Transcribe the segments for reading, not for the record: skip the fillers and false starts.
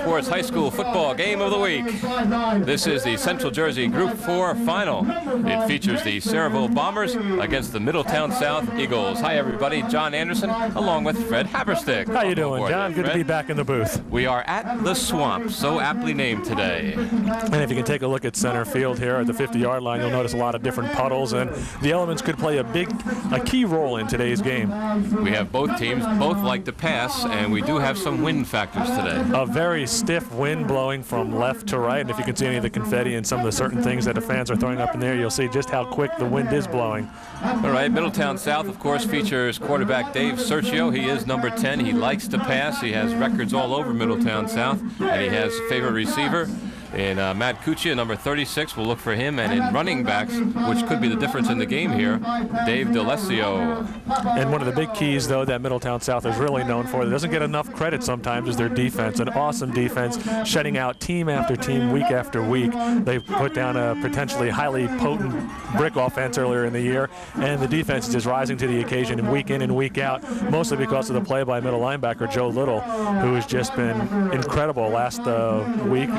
Sports High School Football Game of the Week. This is the Central Jersey Group 4 Final. It features the Sayerville Bombers against the Middletown South Eagles. Hi, everybody. John Anderson, along with Fred Haberstick. How you doing, John? Good to be back in the booth. We are at the Swamp, so aptly named today. And if you can take a look at center field here at the 50-yard line, you'll notice a lot of different puddles, and the elements could play a key role in today's game. We have both teams, both like to pass, and we do have some wind factors today. A very stiff wind blowing from left to right, and if you can see any of the confetti and some of the certain things that the fans are throwing up in there, you'll see just how quick the wind is blowing. All right, Middletown South, of course, features quarterback Dave Sergio. He is number 10. He likes to pass. He has records all over Middletown South, and he has favorite receiver. And Matt Cuccia, number 36, will look for him. And in running backs, which could be the difference in the game here, Dave DeLessio. And one of the big keys, though, that Middletown South is really known for, that doesn't get enough credit sometimes, is their defense. An awesome defense, shutting out team after team, week after week. They've put down a potentially highly potent brick offense earlier in the year, and the defense is just rising to the occasion and week in and week out, mostly because of the play by middle linebacker Joe Little, who has just been incredible. Last week,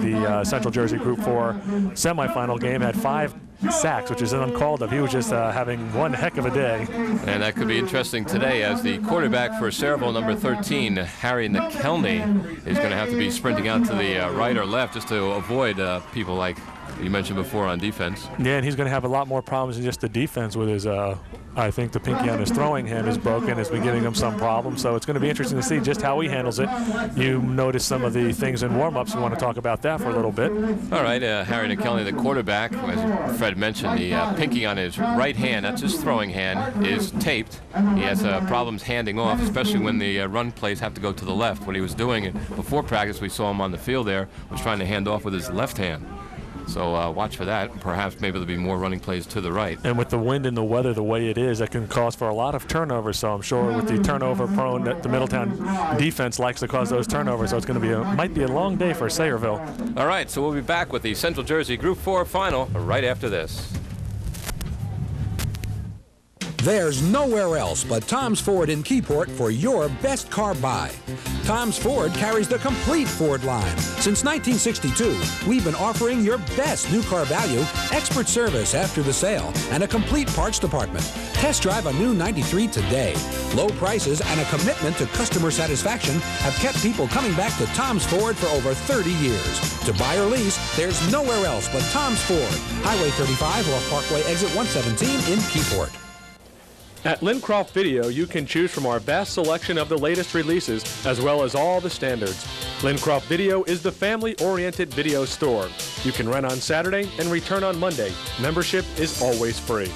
the Central Jersey Group 4 semifinal game had 5 sacks, which is uncalled of. He was just having one heck of a day. And that could be interesting today, as the quarterback for Sayerville, number 13, Harry McKelney, is going to have to be sprinting out to the right or left just to avoid people like you mentioned before on defense. Yeah, and he's going to have a lot more problems than just the defense with his, I think the pinky on his throwing hand is broken, has been giving him some problems. So it's going to be interesting to see just how he handles it. You notice some of the things in warm-ups. We want to talk about that for a little bit. All right, Harry McKelney, the quarterback, as Fred mentioned, the pinky on his right hand, that's his throwing hand, is taped. He has problems handing off, especially when the run plays have to go to the left. What he was doing before practice, we saw him on the field there, was trying to hand off with his left hand. So watch for that. Perhaps maybe there'll be more running plays to the right. And with the wind and the weather the way it is, that can cause for a lot of turnovers. So I'm sure with the turnover prone that the Middletown defense likes to cause those turnovers. So it's going to be might be a long day for Sayerville. All right, so we'll be back with the Central Jersey Group 4 final right after this. There's nowhere else but Tom's Ford in Keyport for your best car buy. Tom's Ford carries the complete Ford line. Since 1962, we've been offering your best new car value, expert service after the sale, and a complete parts department. Test drive a new 93 today. Low prices and a commitment to customer satisfaction have kept people coming back to Tom's Ford for over 30 years. To buy or lease, there's nowhere else but Tom's Ford. Highway 35 off Parkway Exit 117 in Keyport. At Lincroft Video, you can choose from our vast selection of the latest releases, as well as all the standards. Lincroft Video is the family-oriented video store. You can rent on Saturday and return on Monday. Membership is always free.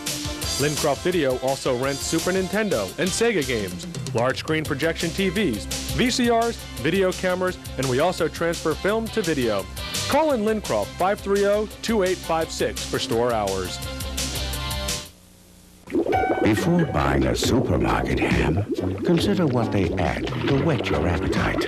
Lincroft Video also rents Super Nintendo and Sega games, large-screen projection TVs, VCRs, video cameras, and we also transfer film to video. Call in Lincroft 530-2856 for store hours. Before buying a supermarket ham, consider what they add to whet your appetite.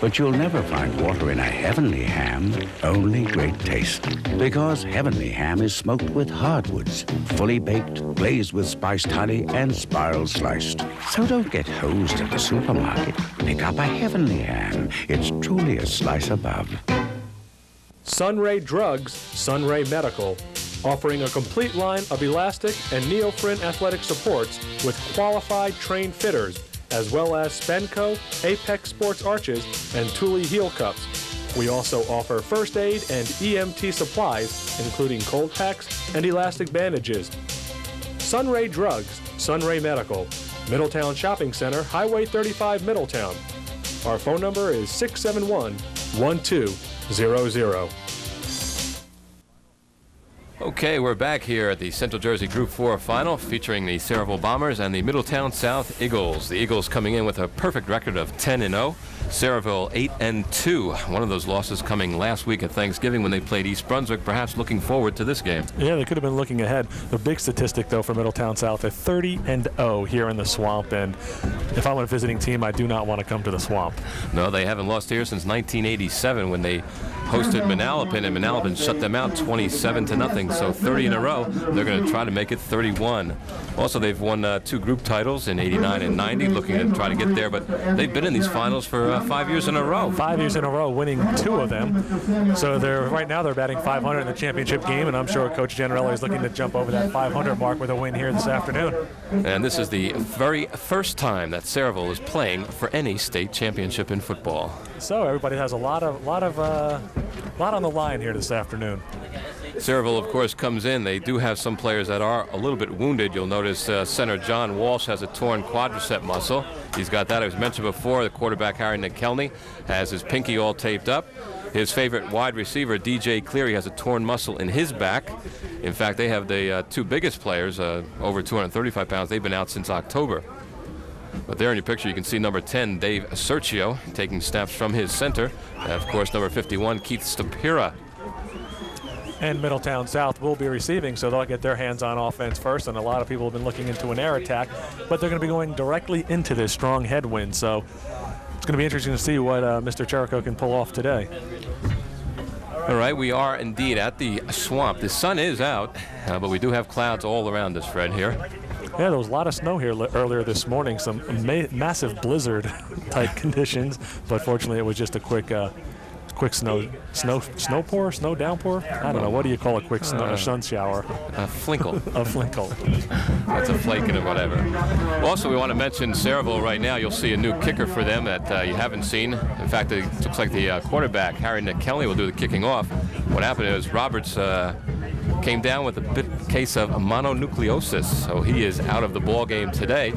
But you'll never find water in a heavenly ham, only great taste. Because heavenly ham is smoked with hardwoods, fully baked, glazed with spiced honey, and spiral sliced. So don't get hosed at the supermarket. Pick up a heavenly ham. It's truly a slice above. Sunray Drugs, Sunray Medical, offering a complete line of elastic and neoprene athletic supports with qualified trained fitters, as well as Spenco, Apex Sports Arches, and Thule heel cups. We also offer first aid and EMT supplies, including cold packs and elastic bandages. Sunray Drugs, Sunray Medical, Middletown Shopping Center, Highway 35, Middletown. Our phone number is 671-1200. Okay, we're back here at the Central Jersey Group 4 final, featuring the Sayerville Bombers and the Middletown South Eagles. The Eagles coming in with a perfect record of 10-0. Sayerville 8-2. One of those losses coming last week at Thanksgiving when they played East Brunswick, perhaps looking forward to this game. Yeah, they could have been looking ahead. The big statistic, though, for Middletown South, they're 30-0 here in the Swamp, and if I'm a visiting team, I do not want to come to the Swamp. No, they haven't lost here since 1987 when they hosted Manalapan, and Manalapan shut them out 27-0. wins, so 30 in a row. They're going to try to make it 31. Also, they've won 2 group titles in 89 and 90, looking to try to get there, but they've been in these finals for 5 years in a row. 5 years in a row, winning 2 of them. So right now they're batting 500 in the championship game, and I'm sure Coach Gianarelli is looking to jump over that 500 mark with a win here this afternoon. And this is the very first time that Sayerville is playing for any state championship in football. So everybody has a lot on the line here this afternoon. Sayerville, of course, comes in. They do have some players that are a little bit wounded. You'll notice center John Walsh has a torn quadricep muscle. He's got that, as mentioned before. The quarterback, Harry McKelney, has his pinky all taped up. His favorite wide receiver, DJ Cleary, has a torn muscle in his back. In fact, they have the 2 biggest players, over 235 pounds. They've been out since October. But there in your picture, you can see number 10, Dave Sergio, taking snaps from his center. And, of course, number 51, Keith Stapira. And Middletown South will be receiving, so they'll get their hands on offense first. And a lot of people have been looking into an air attack, but they're going to be going directly into this strong headwind. So it's going to be interesting to see what Mr. Cherico can pull off today. All right, we are indeed at the swamp. The sun is out, but we do have clouds all around us, Fred, here. Yeah, there was a lot of snow here earlier this morning, some massive blizzard-type conditions, but fortunately it was just a quick snow downpour? I don't know. What do you call a quick sun shower? A flinkle. A flinkle. That's a flaking or whatever. Also, we want to mention Sayerville right now. You'll see a new kicker for them that you haven't seen. In fact, it looks like the quarterback, Harry McKelney, will do the kicking off. What happened is Roberts came down with a case of mononucleosis, so he is out of the ball game today.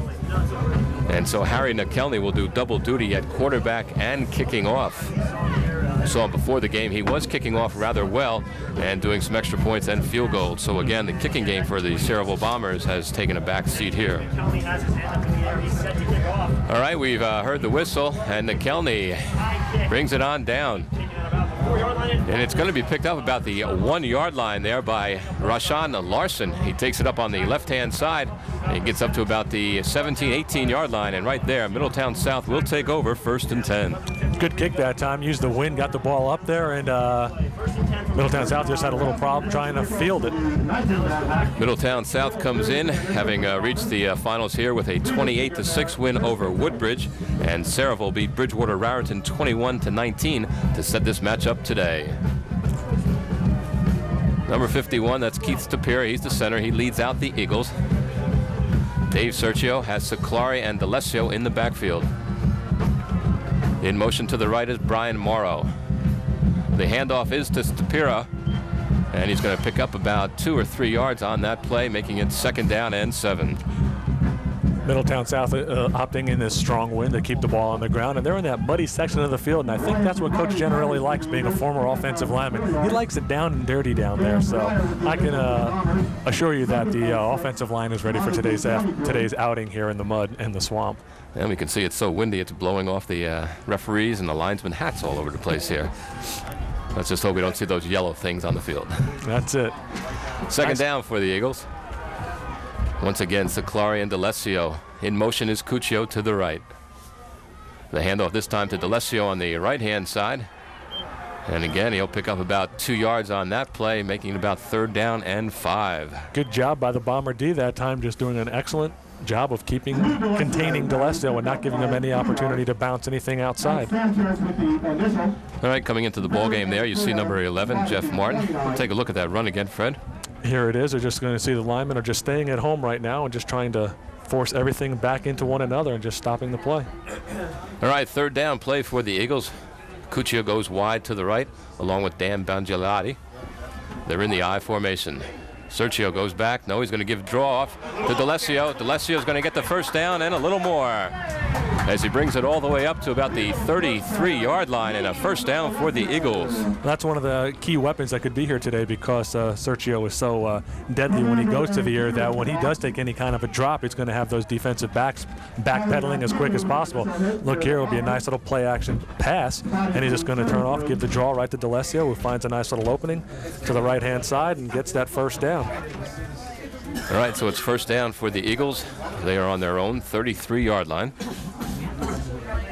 And so Harry McKelney will do double duty at quarterback and kicking off. Saw him before the game. He was kicking off rather well and doing some extra points and field goals. So again, the kicking game for the Sayerville Bombers has taken a back seat here. All right, we've heard the whistle, and McKelney brings it on down. And it's going to be picked up about the 1-yard line there by Rashawn Larson. He takes it up on the left-hand side. And he gets up to about the 17, 18-yard line. And right there, Middletown South will take over 1st and 10. Good kick that time. Used the wind, got the ball up there, and Middletown South just had a little problem trying to field it. Middletown South comes in, having reached the finals here with a 28-6 win over Woodbridge. And Sayerville beat Bridgewater Raritan 21-19 to set this matchup today. Number 51, that's Keith Stapira. He's the center. He leads out the Eagles. Dave Sergio has Ciclari and D'Alessio in the backfield. In motion to the right is Brian Morrow. The handoff is to Stapira, and he's going to pick up about 2 or 3 yards on that play, making it 2nd down and 7. Middletown South opting in this strong wind to keep the ball on the ground, and they're in that muddy section of the field, and I think that's what Coach Gianarelli likes, being a former offensive lineman. He likes it down and dirty down there, so I can assure you that the offensive line is ready for today's outing here in the mud and the swamp. And we can see it's so windy it's blowing off the referees and the linesmen hats all over the place here. Let's just hope we don't see those yellow things on the field. That's it. 2nd down for the Eagles. Once again, Ciclari and D'Alessio. In motion is Cuccio to the right. The handoff this time to D'Alessio on the right-hand side. And again, he'll pick up about 2 yards on that play, making it about 3rd down and 5. Good job by the Bomber D that time, just doing an excellent job of containing D'Alessio and not giving him any opportunity to bounce anything outside. All right, coming into the ball game there, you see number 11, Jeff Martin. We'll take a look at that run again, Fred. Here it is. They're just going to see the linemen are just staying at home right now and just trying to force everything back into one another and just stopping the play. All right, 3rd down play for the Eagles. Cuccio goes wide to the right, along with Dan Bangelati. They're in the I formation. Sergio goes back. No, he's going to give draw off to D'Alessio. D'Alessio's going to get the 1st down and a little more, as he brings it all the way up to about the 33-yard line and a 1st down for the Eagles. That's one of the key weapons that could be here today, because Sergio is so deadly when he goes to the air that when he does take any kind of a drop, it's going to have those defensive backs backpedaling as quick as possible. Look, here will be a nice little play-action pass, and he's just going to turn off, give the draw right to D'Alessio, who finds a nice little opening to the right-hand side and gets that 1st down. All right, so it's 1st down for the Eagles. They are on their own 33-yard line.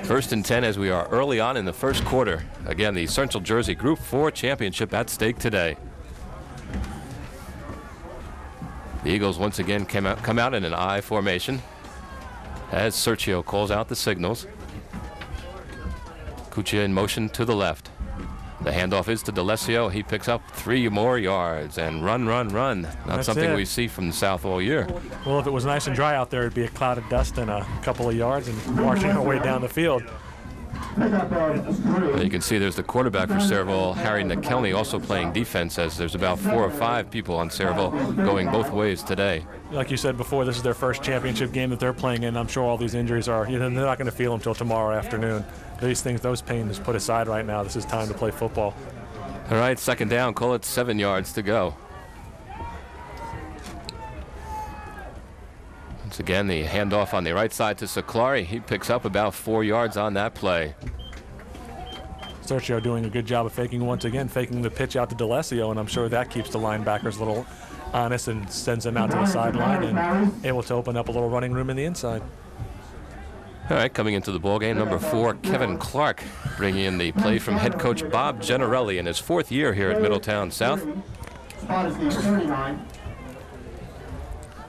1st and 10 as we are early on in the 1st quarter. Again, the Central Jersey Group 4 championship at stake today. The Eagles once again come out in an I formation as Sergio calls out the signals. Cuccia in motion to the left. The handoff is to D'Alessio. He picks up 3 more yards and run. Not That's something it. we see from the South all year. Well, if it was nice and dry out there, it'd be a cloud of dust and a couple of yards and marching our way down the field. And you can see there's the quarterback for Sayerville, Harry McKelney, also playing defense, as there's about 4 or 5 people on Sayerville going both ways today. Like you said before, this is their first championship game that they're playing in. I'm sure all these injuries are, they're not going to feel them until tomorrow afternoon. These things, those pains put aside right now. This is time to play football. All right, second down, call it 7 yards to go. Once again, the handoff on the right side to Siclari. He picks up about 4 yards on that play. Sergio doing a good job of faking the pitch out to D'Alessio, and I'm sure that keeps the linebackers a little honest and sends them out to the sideline and able to open up a little running room in the inside. All right, coming into the ballgame, number 4, Kevin Clark, bringing in the play from head coach Bob Generelli in his 4th year here at Middletown South.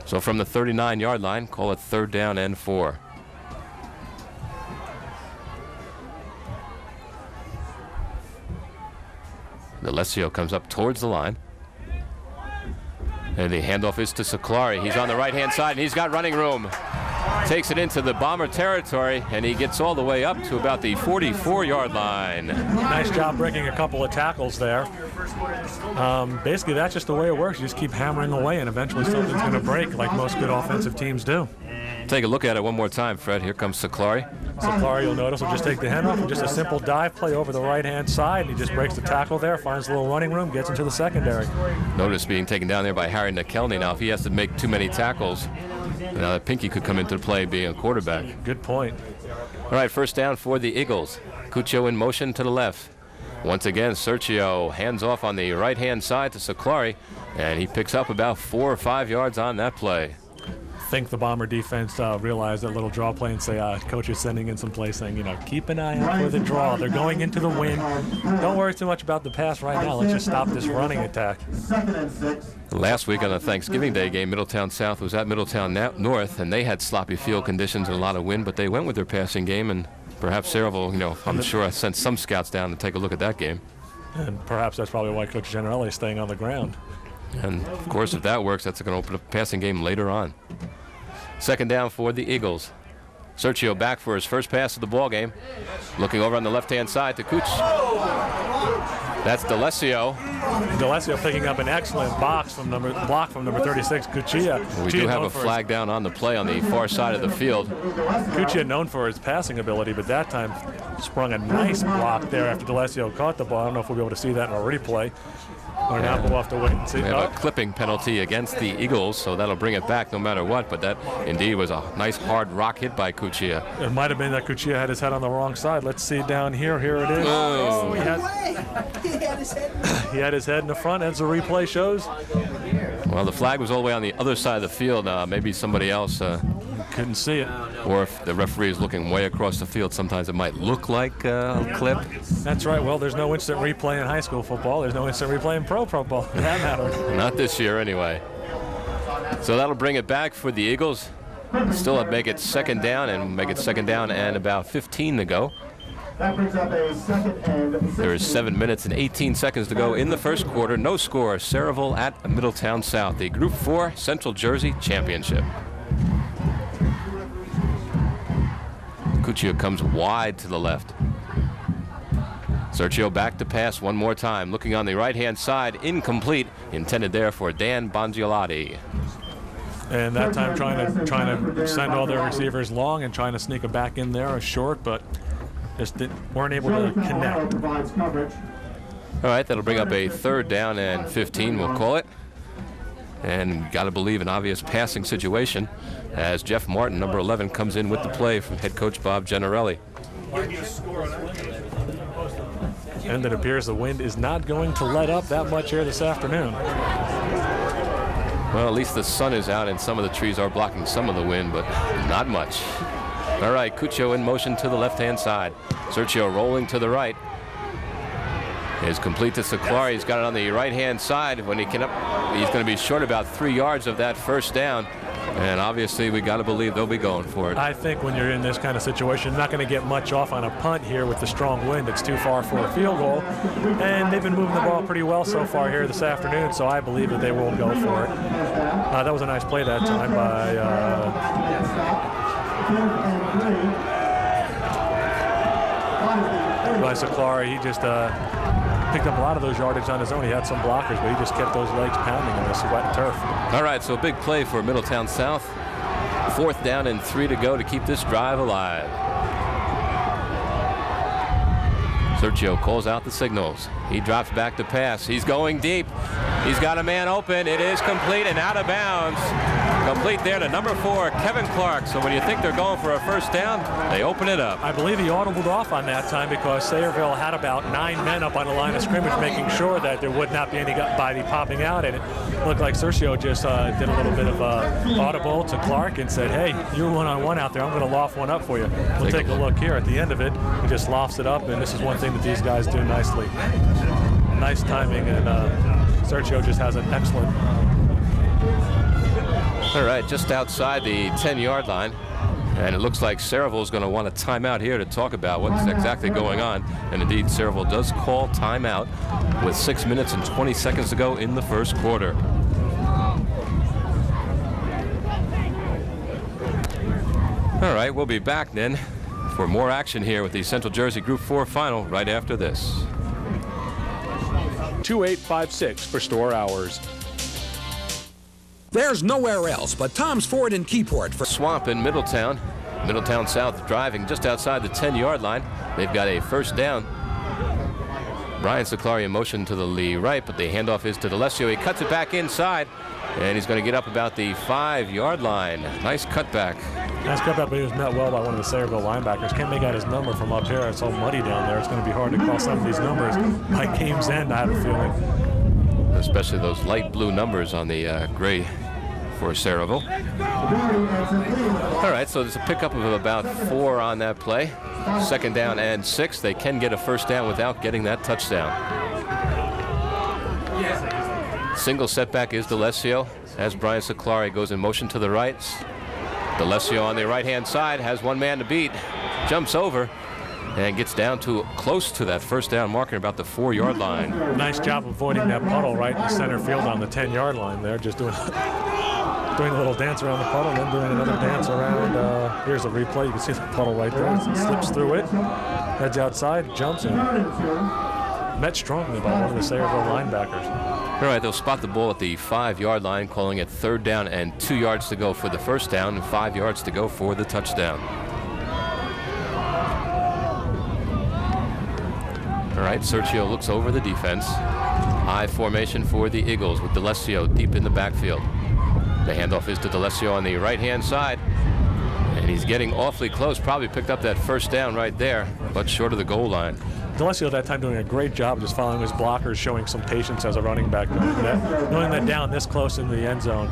So from the 39-yard line, call it 3rd down and 4. D'Alessio comes up towards the line. And the handoff is to Siclari. He's on the right-hand side, and he's got running room. Takes it into the Bomber territory, and he gets all the way up to about the 44-yard line. Nice job breaking a couple of tackles there. Basically, that's just the way it works. You just keep hammering away, and eventually something's going to break, like most good offensive teams do. Take a look at it one more time, Fred. Here comes Siclari. Siclari, you'll notice, will just take the handoff and just a simple dive play over the right-hand side. He just breaks the tackle there, finds a little running room, gets into the secondary. Notice being taken down there by Harry McKelney. Now, if he has to make too many tackles, Pinky could come into play being a quarterback. Good point. All right, first down for the Eagles. Cuccia in motion to the left. Once again, Sergio hands off on the right-hand side to Siclari, and he picks up about 4 or 5 yards on that play. I think the Bomber defense realized that little draw play and say, coach is sending in some plays saying, keep an eye out for the draw. They're going into the wind. Don't worry too much about the pass right now. Let's just stop this running attack. Last week on the Thanksgiving Day game, Middletown South was at Middletown North, and they had sloppy field conditions and a lot of wind, but they went with their passing game, and perhaps Sayerville, I'm sure I sent some scouts down to take a look at that game. And perhaps that's probably why Coach Generelli is staying on the ground. And, of course, if that works, that's going to open up a passing game later on. Second down for the Eagles. Sergio back for his first pass of the ball game. Looking over on the left-hand side to Cooch. That's D'Alessio. D'Alessio picking up an excellent block from number 36, Cuccia. We do have a flag down on the play on the far side of the field. Cuccia known for his passing ability, but that time sprung a nice block there after D'Alessio caught the ball. I don't know if we'll be able to see that in a replay. Or now we'll have to wait and see. We have a clipping penalty against the Eagles, so that'll bring it back no matter what. But that indeed was a nice hard rock hit by Cuccia. It might have been that Cuccia had his head on the wrong side. Let's see down here. Here it is. Oh. He had his head in the front, as the replay shows. Well, the flag was all the way on the other side of the field. Maybe somebody else couldn't see it. Or if the referee is looking way across the field, sometimes it might look like a clip. That's right. Well, there's no instant replay in high school football. There's no instant replay in pro football, for that matter. Not this year, anyway. So that'll bring it back for the Eagles. Still make it second down and about 15 to go. That brings up a second and 16. There is 7 minutes and 18 seconds to go in the first quarter. No score. Sayerville at Middletown South, the Group 4 Central Jersey Championship. Cuccia comes wide to the left. Sergio back to pass one more time. Looking on the right-hand side, incomplete. Intended there for Dan Bongiolotti. And that time trying to send all their receivers long and trying to sneak a back in there, a short, but just weren't able to connect. All right, that'll bring up a third down and 15, we'll call it. And got to believe an obvious passing situation as Jeff Martin, number 11, comes in with the play from head coach Bob Generelli. And it appears the wind is not going to let up that much here this afternoon. Well, at least the sun is out and some of the trees are blocking some of the wind, but not much. All right, Cuccia in motion to the left-hand side. Sergio rolling to the right. is complete to Seclari. He's got it on the right-hand side. When he can he's going to be short about 3 yards of that first down. And obviously, we got to believe they'll be going for it. I think when you're in this kind of situation, you're not going to get much off on a punt here with the strong wind. It's too far for a field goal. And they've been moving the ball pretty well so far here this afternoon, so I believe that they will go for it. That was a nice play that time by Seclari. He just picked up a lot of those yardage on his own. He had some blockers, but he just kept those legs pounding on this wet turf. All right, so a big play for Middletown South. 4th down and 3 to go to keep this drive alive. Sergio calls out the signals. He drops back to pass. He's going deep. He's got a man open. It is complete and out of bounds. Complete there to number 4, Kevin Clark. So when you think they're going for a first down, they open it up. I believe he audibled off on that time because Sayerville had about 9 men up on the line of scrimmage making sure that there would not be anybody popping out. And it looked like Sergio just did a little bit of audible to Clark and said, hey, you're one-on-one out there. I'm going to loft one up for you. We'll take a look here. At the end of it, he just lofts it up, and this is one thing that these guys do nicely. Nice timing, and Sergio just has an excellent. All right, just outside the 10-yard line. And it looks like Sayerville is going to want a timeout here to talk about what's exactly going on. And indeed, Sayerville does call timeout with 6 minutes and 20 seconds to go in the first quarter. All right, we'll be back then for more action here with the Central Jersey Group 4 final right after this. 2856 for store hours. There's nowhere else but Tom's Ford in Keyport for Swamp in Middletown. Middletown South driving just outside the 10-yard line. They've got a first down. Brian Seclari in motion to the right, but the handoff is to D'Alessio. He cuts it back inside, and he's going to get up about the 5-yard line. Nice cutback. Nice cutback, but he was met well by one of the Sayerville linebackers. Can't make out his number from up here. It's all muddy down there. It's going to be hard to call some of these numbers by game's end, I have a feeling. Especially those light blue numbers on the gray for Sayerville. All right, so there's a pickup of about 4 on that play. 2nd down and 6. They can get a first down without getting that touchdown. Single setback is D'Alessio as Brian Seclari goes in motion to the right. D'Alessio on the right-hand side has one man to beat, jumps over, and gets down to close to that first down marker, about the 4-yard line. Nice job avoiding that puddle right in the center field on the 10-yard line there, just doing a little dance around the puddle, then doing another dance around. Here's a replay. You can see the puddle right there. It slips through it, heads outside, jumps in. Met strongly by one of the Sayerville linebackers. All right, they'll spot the ball at the 5-yard line, calling it 3rd down and 2 yards to go for the first down and 5 yards to go for the touchdown. All right, Sergio looks over the defense. High formation for the Eagles with D'Alessio deep in the backfield. The handoff is to D'Alessio on the right-hand side. And he's getting awfully close. Probably picked up that first down right there, but short of the goal line. D'Alessio at that time doing a great job just following his blockers, showing some patience as a running back. Knowing that down this close in the end zone,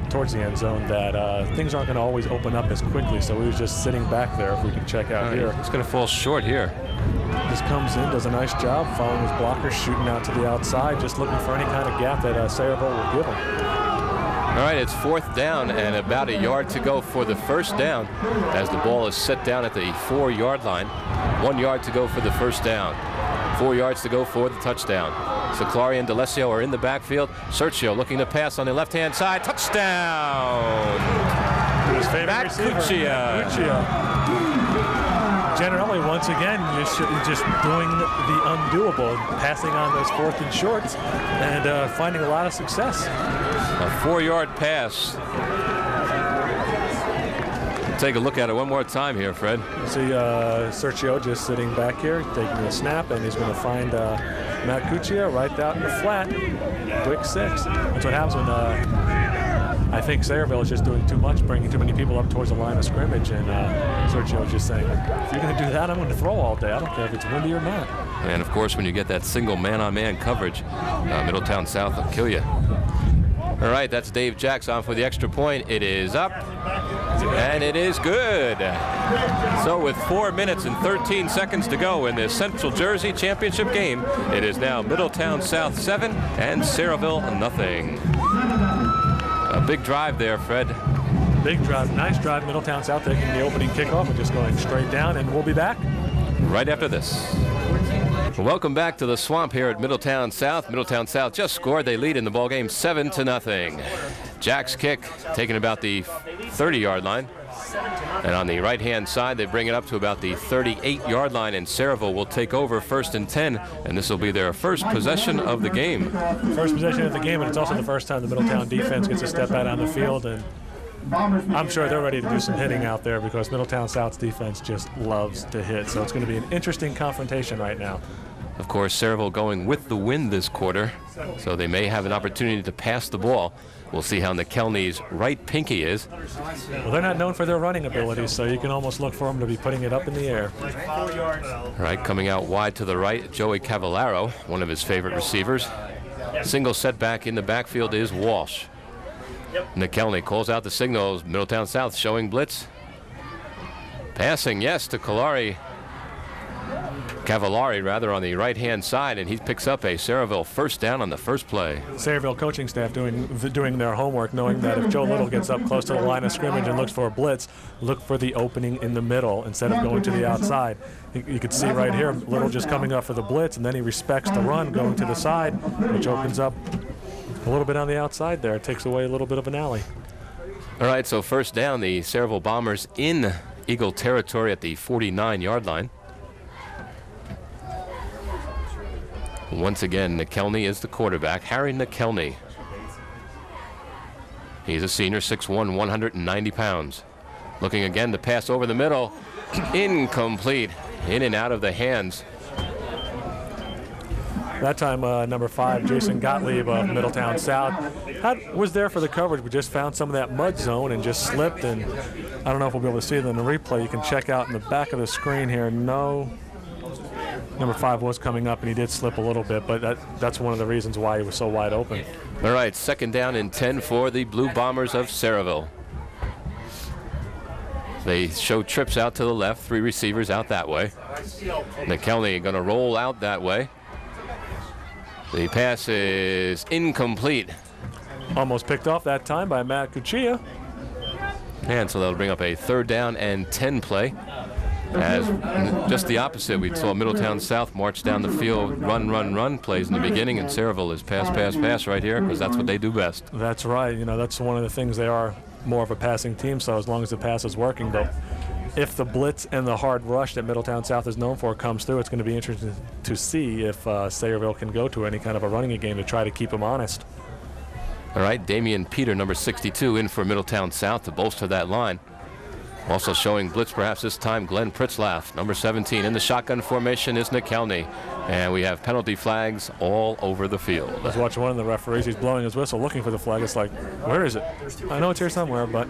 towards the end zone, that things aren't going to always open up as quickly. So he was just sitting back there, if we can check out here. It's going to fall short here. Just comes in, does a nice job following his blockers, shooting out to the outside, just looking for any kind of gap that Sayerville will give him. All right, it's 4th down and about 1 yard to go for the first down as the ball is set down at the 4-yard line. 1 yard to go for the first down. 4 yards to go for the touchdown. Seclari and D'Alessio are in the backfield. Sergio looking to pass on the left-hand side. Touchdown! His favorite receiver, Generally, once again, just doing the undoable, passing on those 4th and shorts, and finding a lot of success. A 4-yard pass. Take a look at it one more time here, Fred. You see Sergio just sitting back here, taking a snap, and he's going to find Matt Cuccia right out in the flat. Quick 6. That's what happens when I think Sayerville is just doing too much, bringing too many people up towards the line of scrimmage, and Sergio is just saying, if you're going to do that, I'm going to throw all day. I don't care if it's windy or not. And, of course, when you get that single man-on-man coverage, Middletown South will kill you. All right, that's Dave Jacks on for the extra point. It is up, and it is good. So with 4 minutes and 13 seconds to go in this Central Jersey Championship game, it is now Middletown South 7 and Sayerville nothing. A big drive there, Fred. Big drive, nice drive. Middletown South taking the opening kickoff and just going straight down, and we'll be back right after this. Welcome back to the Swamp here at Middletown South. Middletown South just scored. They lead in the ballgame 7-0. Jack's kick taken about the 30-yard line. And on the right-hand side, they bring it up to about the 38-yard line, and Sayerville will take over 1st and 10, and this will be their first possession of the game. First possession of the game, and it's also the first time the Middletown defense gets a step out on the field, and I'm sure they're ready to do some hitting out there because Middletown South's defense just loves to hit. So it's going to be an interesting confrontation right now. Of course, Sayerville going with the wind this quarter, so they may have an opportunity to pass the ball. We'll see how McKelney's right pinky is. Well, they're not known for their running abilities, so you can almost look for them to be putting it up in the air. All right, coming out wide to the right, Joey Cavallaro, one of his favorite receivers. Single setback in the backfield is Walsh. McKelney calls out the signals. Middletown South showing blitz. Passing, yes, to Cavallari rather, on the right-hand side, and he picks up a Sayerville first down on the first play. Sayerville coaching staff doing their homework, knowing that if Joe Little gets up close to the line of scrimmage and looks for a blitz, look for the opening in the middle instead of going to the outside. You could see right here, Little just coming up for the blitz, and then he respects the run going to the side, which opens up a little bit on the outside there. It takes away a little bit of an alley. All right, so first down, the Sayerville Bombers in Eagle territory at the 49-yard line. Once again, McKelney is the quarterback. Harry McKelney. He's a senior, 6'1", 190 pounds. Looking again to pass over the middle. Incomplete. In and out of the hands. That time, number 5, Jason Gottlieb of Middletown South, was there for the coverage, but just found some of that mud zone and just slipped. And I don't know if we'll be able to see it in the replay. You can check out in the back of the screen here. No. Number 5 was coming up, and he did slip a little bit, but that's one of the reasons why he was so wide open. All right, 2nd down and 10 for the Blue Bombers of Sayerville. They show trips out to the left, 3 receivers out that way. McKelney going to roll out that way. The pass is incomplete. Almost picked off that time by Matt Cuccia. And so that'll bring up a 3rd down and 10 play. As just the opposite, we saw Middletown South march down the field, run plays in the beginning, and Sayerville is pass right here because that's what they do best. That's right. You know, that's one of the things. They are more of a passing team, so as long as the pass is working. But if the blitz and the hard rush that Middletown South is known for comes through, it's going to be interesting to see if Sayerville can go to any kind of a running game to try to keep them honest. All right, Damian Peter, number 62, in for Middletown South to bolster that line. Also showing blitz perhaps this time, Glenn Pritzlaff, number 17. In the shotgun formation is McKelney. And we have penalty flags all over the field. I was watching one of the referees. He's blowing his whistle looking for the flag. It's like, where is it? I know it's here somewhere, but.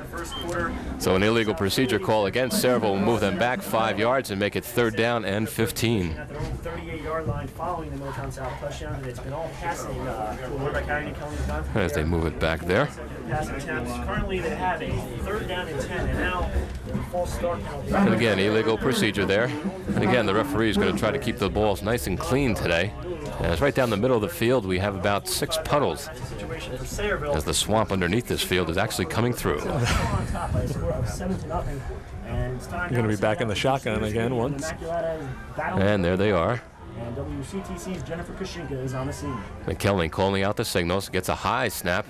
So an illegal procedure call against Sayerville will move them back 5 yards and make it 3rd down and 15. At their own 38-yard line following the Middletown South touchdown, and it's been all passing quarterback Harry McKelney. As they move it back there. Passing attempts. Currently they have a 3rd down and 10, and now false start penalty. And again, illegal procedure there. And again, the referee is going to try to keep the balls nice and clean today. And it's right down the middle of the field. We have about 6 puddles as the swamp underneath this field is actually coming through. You're going to be back in the shotgun again once. And there they are. And WCTC's Jennifer Kashinka is on the scene. McKelney calling out the signals, gets a high snap.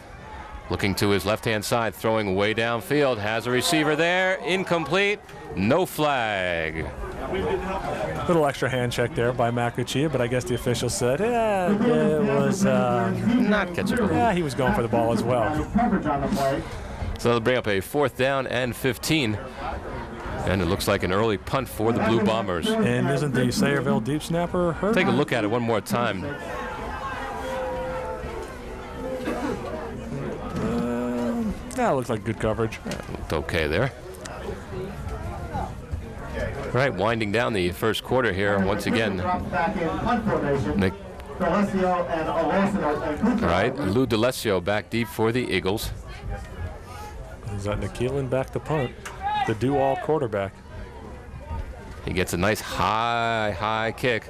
Looking to his left-hand side, throwing way downfield, has a receiver there, incomplete, no flag. Little extra hand check there by Makuchia, but I guess the official said, yeah, it was not catchable. Yeah, he was going for the ball as well. So they'll bring up a 4th down and 15. And it looks like an early punt for the Blue Bombers. And isn't the Sayerville deep snapper hurt? Take a look at it one more time. That looks like good coverage. Looked okay there. All right, winding down the first quarter here once again. D'Alessio and Olosino and Kucherov. All right, Lou D'Alessio back deep for the Eagles. Is that Nikielin back to punt? The do-all quarterback. He gets a nice high kick.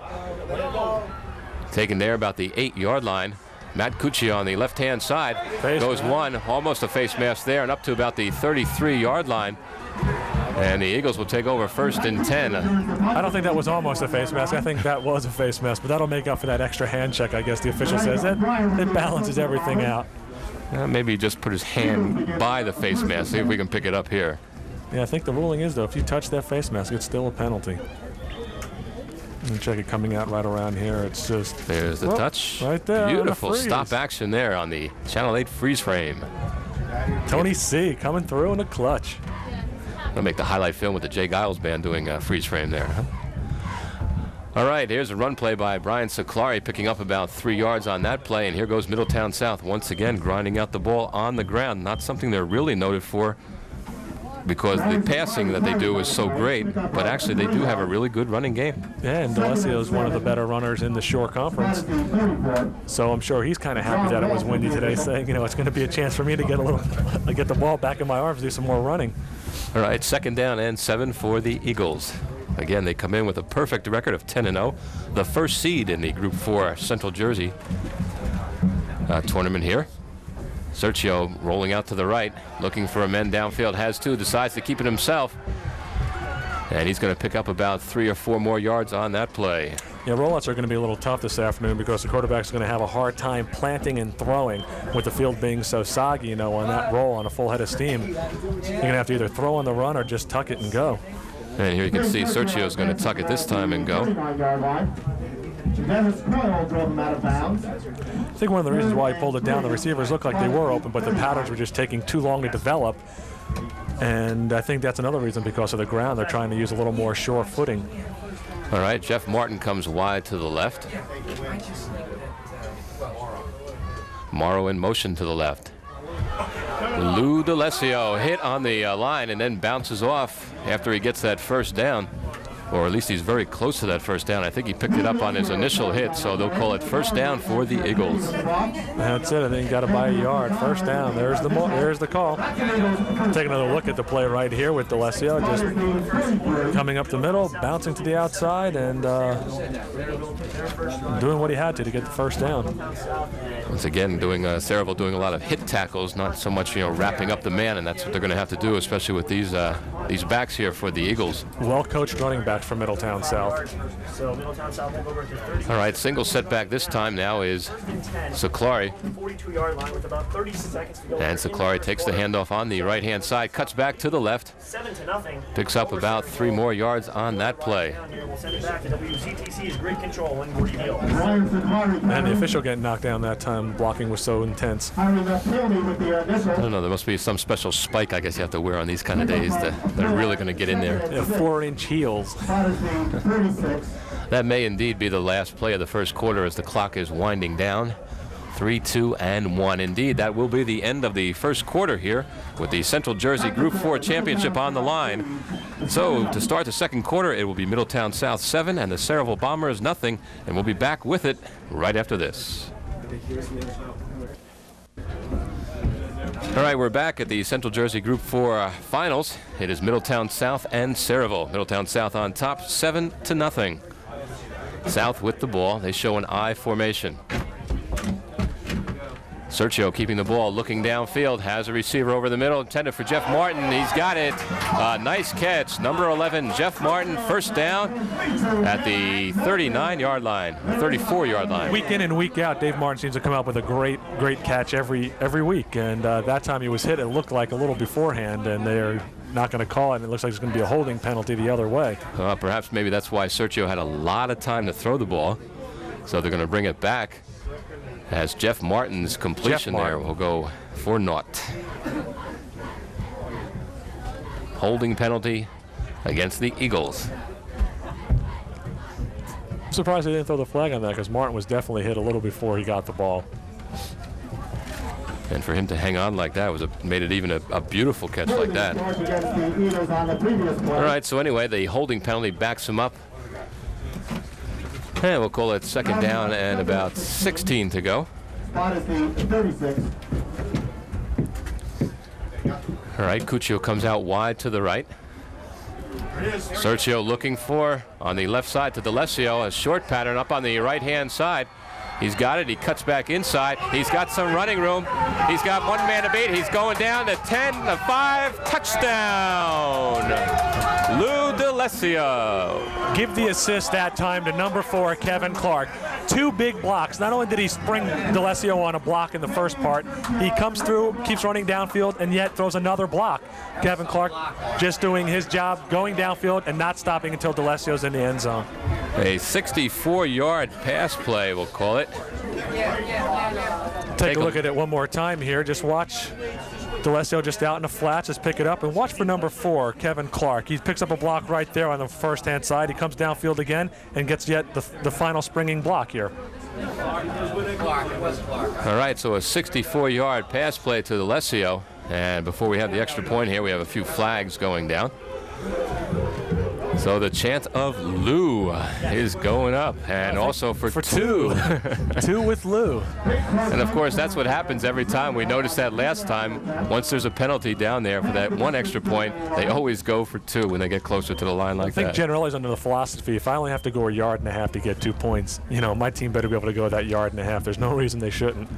Taken there about the 8-yard line. Matt Cuccia on the left-hand side. Goes one, almost a face mask there, and up to about the 33-yard line. And the Eagles will take over 1st and 10. I don't think that was almost a face mask. I think that was a face mask, but that'll make up for that extra hand check, I guess the official says. It balances everything out. Maybe he just put his hand by the face mask. See if we can pick it up here. Yeah, I think the ruling is, though, if you touch that face mask, it's still a penalty. And check it coming out right around here. It's just... There's the touch. Right there. Beautiful stop action there on the Channel 8 freeze frame. Tony C. coming through in the clutch. I'll make the highlight film with the Jay Giles band doing freeze frame there. Huh? All right, here's a run play by Brian Siclari, picking up about 3 yards on that play. And here goes Middletown South once again grinding out the ball on the ground. Not something they're really noted for, because the passing that they do is so great, but actually they do have a really good running game. Yeah, and D'Alessio is one of the better runners in the Shore Conference. So I'm sure he's kind of happy that it was windy today, saying, you know, it's going to be a chance for me to get the ball back in my arms, do some more running. All right, 2nd down and 7 for the Eagles. Again, they come in with a perfect record of 10-0, the first seed in the Group 4 Central Jersey tournament here. Sergio rolling out to the right, looking for a man downfield, has two, decides to keep it himself. And he's going to pick up about 3 or 4 more yards on that play. Yeah, rollouts are going to be a little tough this afternoon because the quarterback's going to have a hard time planting and throwing with the field being so soggy, you know, on that roll on a full head of steam. You're going to have to either throw on the run or just tuck it and go. And here you can see Sergio's going to tuck it this time and go. Dennis Coyle drove him out of bounds. I think one of the reasons why he pulled it down, the receivers looked like they were open, but the patterns were just taking too long to develop. And I think that's another reason, because of the ground. They're trying to use a little more sure footing. All right, Jeff Martin comes wide to the left. Morrow in motion to the left. Lou D'Alessio hit on the line and then bounces off after he gets that first down. Or at least he's very close to that first down. I think he picked it up on his initial hit, so they'll call it first down for the Eagles. That's it. I think you got to buy a yard. First down. There's the call. Take another look at the play right here with D'Alessio, just coming up the middle, bouncing to the outside, and doing what he had to get the first down. Once again, Sayerville doing a lot of hit tackles, not so much, wrapping up the man, and that's what they're going to have to do, especially with these backs here for the Eagles. Well-coached running backs from Middletown South. So Middletown South will go over to 30. All right, single setback this time now is Siclari. 42-yard line with about 30 seconds to go. And Siclari takes the handoff on the right-hand side, cuts back to the left. 7-0. Picks up about 3 more yards on that play. We'll send it back to WCTC's great control and Gordy Deal. And the official getting knocked down that time. Blocking was so intense. I don't know, there must be some special spike, I guess, you have to wear on these kind of days that they're really going to get in there. Yeah, 4-inch heels. That may indeed be the last play of the first quarter as the clock is winding down. 3, 2, and 1. Indeed, that will be the end of the first quarter here with the Central Jersey Group 4 Championship on the line. So, to start the second quarter, it will be Middletown South 7 and the Sayerville Bombers nothing, and we'll be back with it right after this. All right, we're back at the Central Jersey Group 4 finals. It is Middletown South and Sayerville. Middletown South on top, 7-0. South with the ball. They show an I formation. Sergio keeping the ball, looking downfield, has a receiver over the middle, intended for Jeff Martin. He's got it. Nice catch. Number 11, Jeff Martin, first down at the 39-yard line, 34-yard line. Week in and week out, Dave Martin seems to come up with a great catch every week. And that time he was hit, it looked like a little beforehand, and they're not going to call it, and it looks like it's going to be a holding penalty the other way. Perhaps maybe that's why Sergio had a lot of time to throw the ball. So they're going to bring it back as Jeff Martin's completion there will go for naught. Holding penalty against the Eagles. I'm surprised they didn't throw the flag on that, because Martin was definitely hit a little before he got the ball. And for him to hang on like that made it even a beautiful catch like that. All right, so anyway, the holding penalty backs him up. And we'll call it second down and about 16 to go. Spot is the 36. All right, Cuccio comes out wide to the right. Sergio looking for on the left side to D'Alessio, a short pattern up on the right-hand side. He's got it. He cuts back inside. He's got some running room. He's got one man to beat. He's going down to 10, to 5, touchdown. Lou D'Alessio. Give the assist that time to number 4, Kevin Clark. 2 big blocks. Not only did he spring D'Alessio on a block in the first part, he comes through, keeps running downfield, and yet throws another block. Kevin Clark just doing his job, going downfield and not stopping until D'Alessio's in the end zone. A 64-yard pass play, we'll call it. Take a look at it one more time here. Just watch D'Alessio just out in the flats. Just pick it up and watch for number 4, Kevin Clark. He picks up a block right there on the first-hand side. He comes downfield again and gets yet the final springing block here. All right, so a 64-yard pass play to D'Alessio. And before we have the extra point here, we have a few flags going down. So the chant of Lou is going up, and also for 2. 2 with Lou. And of course, that's what happens every time. We noticed that last time. Once there's a penalty down there for that one extra point, they always go for 2 when they get closer to the line like that. I think Generelli's under the philosophy, if I only have to go a yard and a half to get 2 points, you know, my team better be able to go that yard and a half. There's no reason they shouldn't.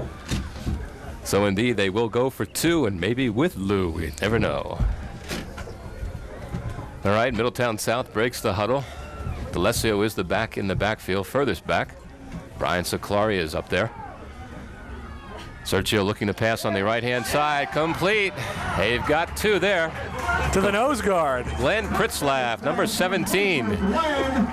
So indeed, they will go for 2, and maybe with Lou. We never know. All right, Middletown South breaks the huddle. D'Alessio is the back in the backfield, furthest back. Brian Siclari is up there. Sergio looking to pass on the right-hand side, complete. They've got 2 there. To the nose guard. Glenn Pritzlaff, number 17.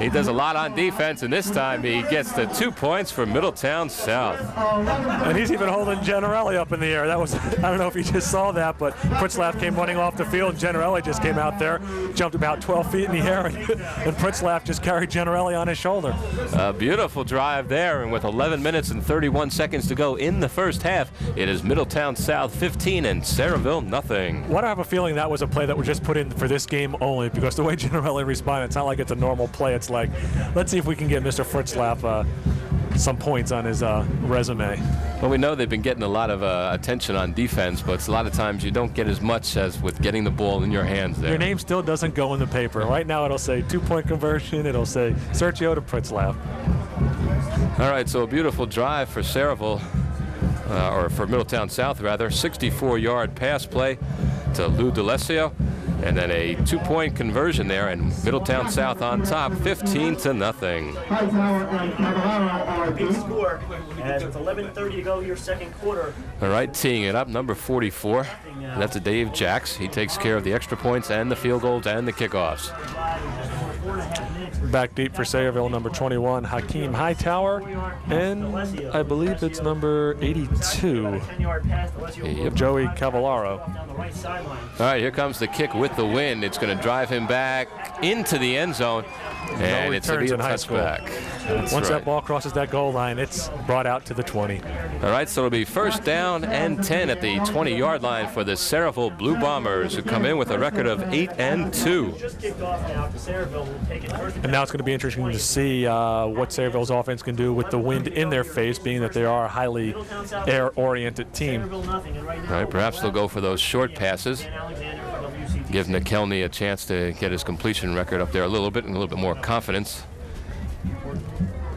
He does a lot on defense, and this time he gets the 2 points for Middletown South. And he's even holding Generelli up in the air. That was, I don't know if you just saw that, but Pritzlaff came running off the field. Generelli just came out there, jumped about 12 feet in the air, and Pritzlaff just carried Generelli on his shoulder. A beautiful drive there, and with 11 minutes and 31 seconds to go in the first half, it is Middletown South 15 and Sayerville nothing. What I have a feeling that was a play that was just put in for this game only, because the way Generelli responded, it's not like it's a normal play. It's like, let's see if we can get Mr. Pritzlaff some points on his resume. Well, we know they've been getting a lot of attention on defense, but a lot of times you don't get as much as with getting the ball in your hands there. Your name still doesn't go in the paper. Right now it'll say 2-point conversion. It'll say Sergio to Pritzlaff. All right, so a beautiful drive for Sayerville. Or for Middletown South, rather. 64-yard pass play to Lou D'Alessio, and then a 2-point conversion there, and Middletown South on top, 15 to nothing. Big score, as with 11:30 to go here, second quarter. All right, teeing it up, number 44. That's a Dave Jacks. He takes care of the extra points and the field goals and the kickoffs. Back deep for Sayerville, number 21, Hakeem Hightower, and I believe it's number 82, Joey Cavallaro. All right, here comes the kick with the wind. It's going to drive him back into the end zone, and it's going to be a touchback. Once that ball crosses that goal line, it's brought out to the 20. All right, so it'll be first down and 10 at the 20-yard line for the Sayerville Blue Bombers, who come in with a record of 8-2. And now it's going to be interesting to see what Sayerville's offense can do with the wind in their face, being that they are a highly air-oriented team. All right, perhaps they'll go for those short passes. Give McKelney a chance to get his completion record up there a little bit and a little bit more confidence.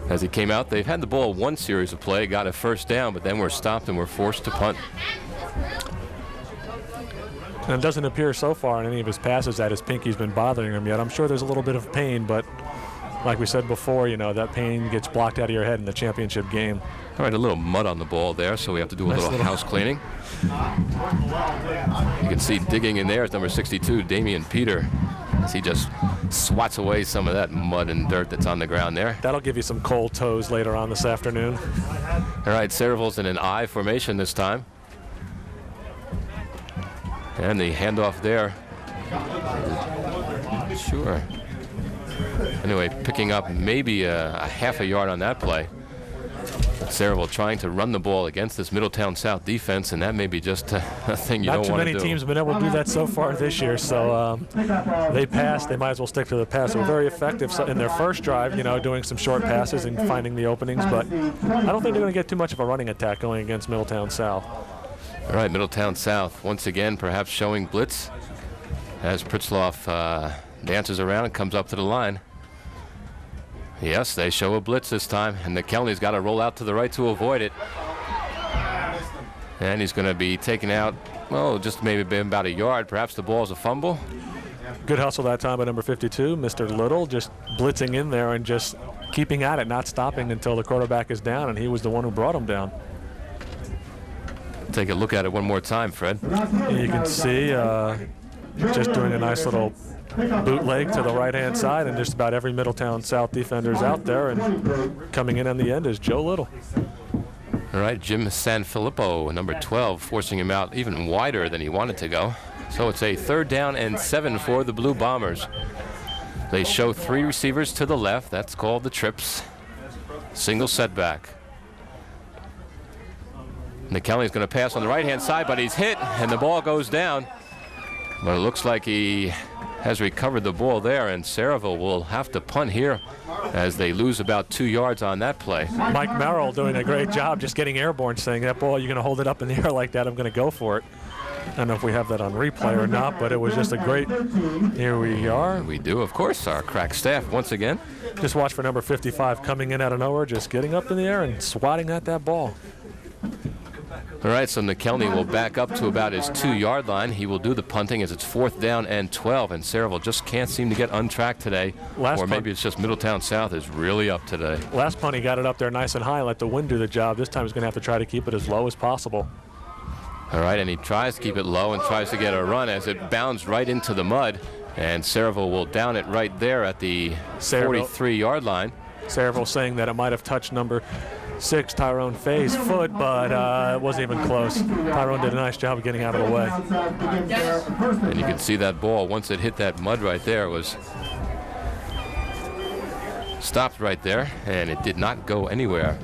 As he came out, they've had the ball one series of play, got a first down, but then were stopped and were forced to punt. And it doesn't appear so far in any of his passes that his pinky's been bothering him yet. I'm sure there's a little bit of pain, but like we said before, you know, that pain gets blocked out of your head in the championship game. All right, a little mud on the ball there, so we have to do a little house cleaning. You can see digging in there is number 62, Damian Peter, as he just swats away some of that mud and dirt that's on the ground there. That'll give you some cold toes later on this afternoon. All right, Sayerville's in an I formation this time. And the handoff there. Sure. Anyway, picking up maybe a half a yard on that play. Sayerville trying to run the ball against this Middletown South defense, and that may be just a thing you don't want to do. Not too many teams have been able to do that so far this year, so they passed. They might as well stick to the pass. They were very effective in their first drive, doing some short passes and finding the openings, but I don't think they're going to get too much of a running attack going against Middletown South. All right, Middletown South once again perhaps showing blitz as Pritzloff dances around and comes up to the line. Yes, they show a blitz this time, and McKelney's got to roll out to the right to avoid it. And he's going to be taken out, just maybe about a yard. Perhaps the ball's a fumble. Good hustle that time by number 52, Mr. Little, just blitzing in there and just keeping at it, not stopping until the quarterback is down, and he was the one who brought him down. Take a look at it one more time, Fred. And you can see just doing a nice little bootleg to the right-hand side, and just about every Middletown South defender is out there, and coming in on the end is Joe Little. All right, Jim Sanfilippo, number 12, forcing him out even wider than he wanted to go. So it's a 3rd down and 7 for the Blue Bombers. They show 3 receivers to the left. That's called the trips. Single setback. McKelney's going to pass on the right-hand side, but he's hit, and the ball goes down. But it looks like he has recovered the ball there, and Sayerville will have to punt here as they lose about 2 yards on that play. Mike Merrill doing a great job just getting airborne, saying, that ball, you're going to hold it up in the air like that, I'm going to go for it. I don't know if we have that on replay or not, but it was just a great, here we are. We do, of course, our crack staff once again. Just watch for number 55 coming in out of nowhere, just getting up in the air and swatting at that ball. All right, so McKelney will back up to about his 2-yard line. He will do the punting as it's 4th down and 12, and Sayerville just can't seem to get untracked today. Or maybe it's just Middletown South is really up today. Last punt, he got it up there nice and high, let the wind do the job. This time he's going to have to try to keep it as low as possible. All right, and he tries to keep it low and tries to get a run as it bounds right into the mud, and Sayerville will down it right there at the 43-yard line. Sayerville saying that it might have touched number 6, Tyrone Fay's foot, but it wasn't even close. Tyrone did a nice job of getting out of the way. And you can see that ball, once it hit that mud right there, it was stopped right there, and it did not go anywhere.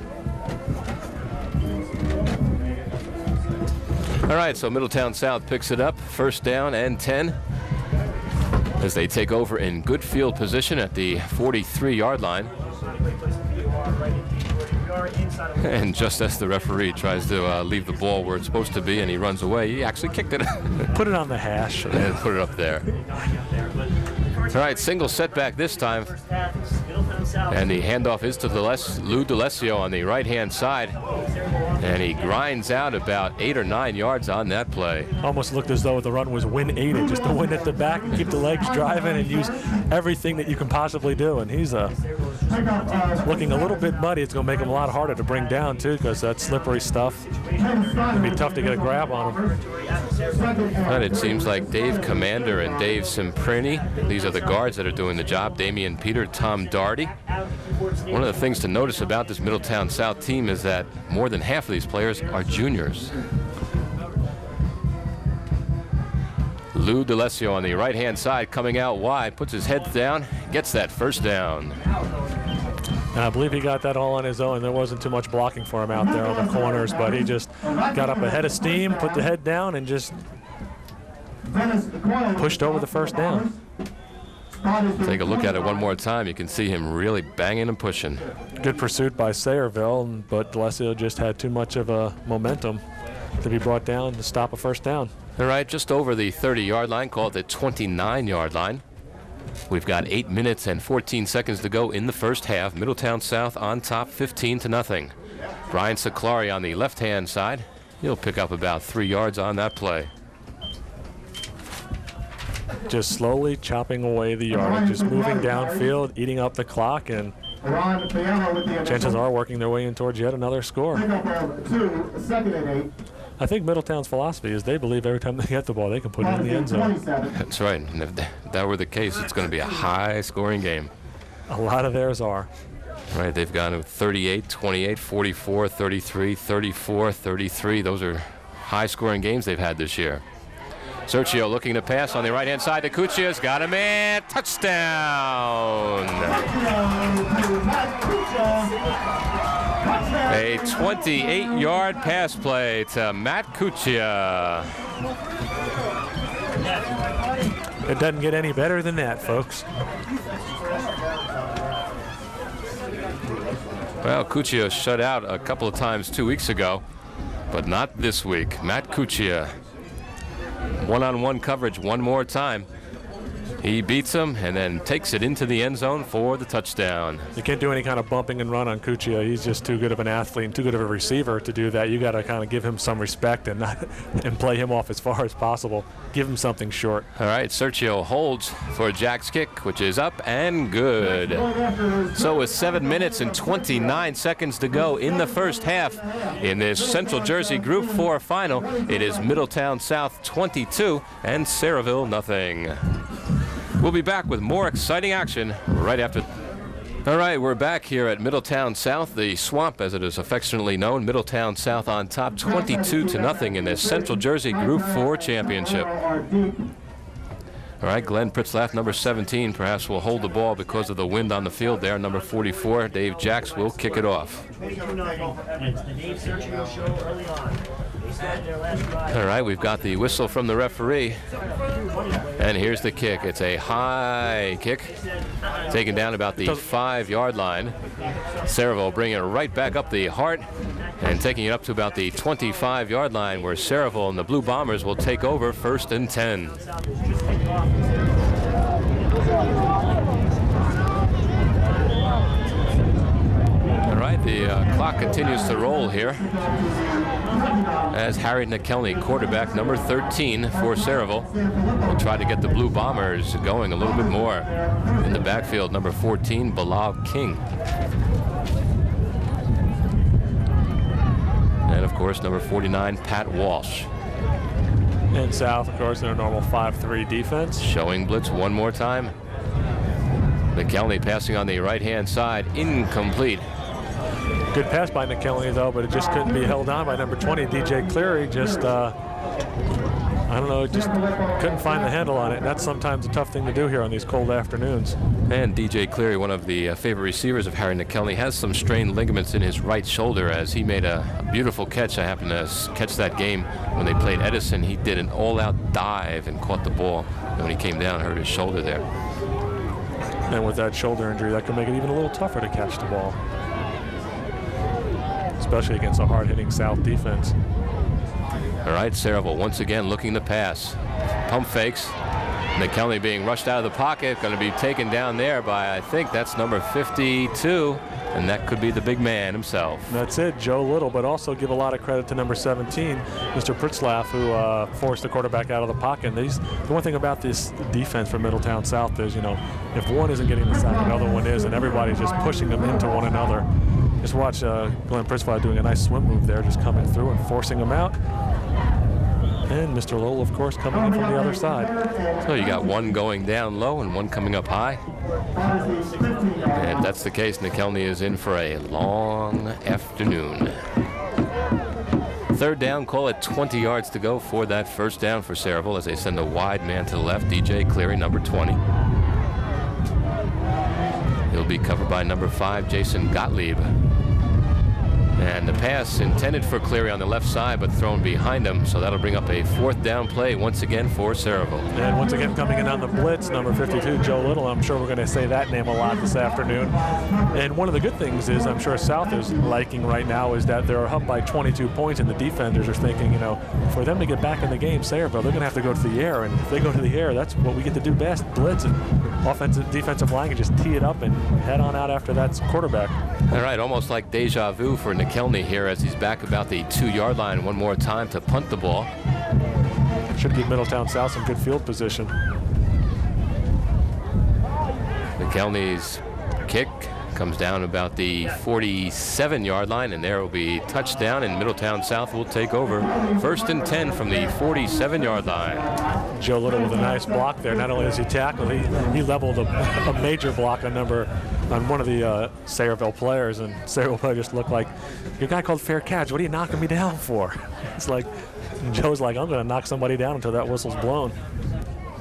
All right, so Middletown South picks it up, 1st down and 10, as they take over in good field position at the 43-yard line. And just as the referee tries to leave the ball where it's supposed to be and he runs away, he actually kicked it. Put it on the hash. And put it up there. All right, single setback this time. And the handoff is to Lou DeLessio on the right-hand side. And he grinds out about 8 or 9 yards on that play. Almost looked as though the run was wind-aided, just to win at the back and keep the legs driving and use everything that you can possibly do. And he's looking a little bit muddy. It's going to make him a lot harder to bring down, too, because that slippery stuff. It'll be tough to get a grab on him. And it seems like Dave Commander and Dave Cimprini, these are the guards that are doing the job. Damian Peter, Tom Doherty. One of the things to notice about this Middletown South team is that more than half of these players are juniors. Lou DeLessio on the right-hand side coming out wide, puts his head down, gets that 1st down. And I believe he got that all on his own. There wasn't too much blocking for him out there on the corners, but he just got up ahead of steam, put the head down, and just pushed over the 1st down. Take a look at it one more time. You can see him really banging and pushing. Good pursuit by Sayerville, but DeLessio just had too much of a momentum to be brought down to stop a 1st down. All right, just over the 30-yard line, called the 29-yard line. We've got 8 minutes and 14 seconds to go in the 1st half. Middletown South on top, 15-0. Brian Siclari on the left-hand side. He'll pick up about 3 yards on that play. Just slowly chopping away the yardage, just moving downfield, eating up the clock, and chances are working their way in towards yet another score. I think Middletown's philosophy is they believe every time they get the ball, they can put it in the end zone. That's right. And if that were the case, it's going to be a high-scoring game. A lot of theirs are. Right, they've gone to 38, 28, 44, 33, 34, 33. Those are high-scoring games they've had this year. Sergio looking to pass on the right-hand side to Kuchia's got him in. Touchdown! A 28-yard pass play to Matt Cuccia. It doesn't get any better than that, folks. Well, Cuccia shut out a couple of times 2 weeks ago, but not this week. Matt Cuccia, one-on-one coverage one more time. He beats him and then takes it into the end zone for the touchdown. You can't do any kind of bumping and run on Cuccia. He's just too good of an athlete and too good of a receiver to do that. You got to kind of give him some respect and and play him off as far as possible. Give him something short. All right, Sergio holds for Jack's kick, which is up and good. So with 7 minutes and 29 seconds to go in the first half in this Central Jersey Group 4 final, it is Middletown South 22 and Sayerville nothing. We'll be back with more exciting action right after. All right, we're back here at Middletown South, the Swamp as it is affectionately known. Middletown South on top 22-0 in this Central Jersey Group 4 championship. All right, Glenn Pritzlaff, number 17, perhaps will hold the ball because of the wind on the field there. Number 44, Dave Jacks, will kick it off. All right, we've got the whistle from the referee. And here's the kick. It's a high kick, taken down about the 5-yard line. Sayerville bringing it right back up the heart and taking it up to about the 25-yard line, where Sayerville and the Blue Bombers will take over 1st and 10. All right, the clock continues to roll here as Harry McKelney, quarterback number 13 for Sayerville, will try to get the Blue Bombers going a little bit more. In the backfield, number 14, Bilal King. And, of course, number 49, Pat Walsh. And South, of course, in a normal 5-3 defense. Showing blitz one more time. McKelney passing on the right-hand side, incomplete. Good pass by McKelney, though, but it just couldn't be held on by number 20, DJ Cleary. Just, I don't know, just couldn't find the handle on it. And that's sometimes a tough thing to do here on these cold afternoons. And DJ Cleary, one of the favorite receivers of Harry McKelney, has some strained ligaments in his right shoulder as he made a beautiful catch. I happened to catch that game when they played Edison. He did an all-out dive and caught the ball. And when he came down, hurt his shoulder there. And with that shoulder injury, that could make it even a little tougher to catch the ball, especially against a hard-hitting South defense. All right, Sayerville once again looking to pass. Pump fakes. McKelney being rushed out of the pocket, going to be taken down there by, I think that's number 52, and that could be the big man himself. That's it, Joe Little, but also give a lot of credit to number 17, Mr. Pritzlaff, who forced the quarterback out of the pocket. And the one thing about this defense for Middletown South is, you know, if one isn't getting the sack, another one is, and everybody's just pushing them into one another. Just watch Glenn Pritzlaff doing a nice swim move there, just coming through and forcing them out. And Mr. Lowell, of course, coming in from the other side. So you got one going down low and one coming up high. And if that's the case, McKelney is in for a long afternoon. 3rd down, call it 20 yards to go for that 1st down for Sayerville as they send a wide man to the left, DJ Cleary, number 20. He'll be covered by number 5, Jason Gottlieb. And the pass intended for Cleary on the left side, but thrown behind him. So that'll bring up a 4th down play once again for Sayerville. And once again coming in on the blitz, number 52, Joe Little. I'm sure we're going to say that name a lot this afternoon. And one of the good things is I'm sure South is liking right now is that they're up by 22 points, and the defenders are thinking, you know, for them to get back in the game, Sayerville, they're going to have to go to the air. And if they go to the air, that's what we get to do best, blitz and offensive, defensive line can just tee it up and head on out after that quarterback. All right, almost like deja vu for McKelney here as he's back about the 2-yard line one more time to punt the ball. Should give Middletown South some good field position. McKelney's kick comes down about the 47-yard line, and there will be touchdown, and Middletown South will take over 1st and 10 from the 47-yard line. Joe Little with a nice block there. Not only does he tackle, he leveled a major block on one of the Sayerville players, and Sayerville player just looked like, your guy called fair catch, what are you knocking me down for? It's like, Joe's like, I'm going to knock somebody down until that whistle's blown.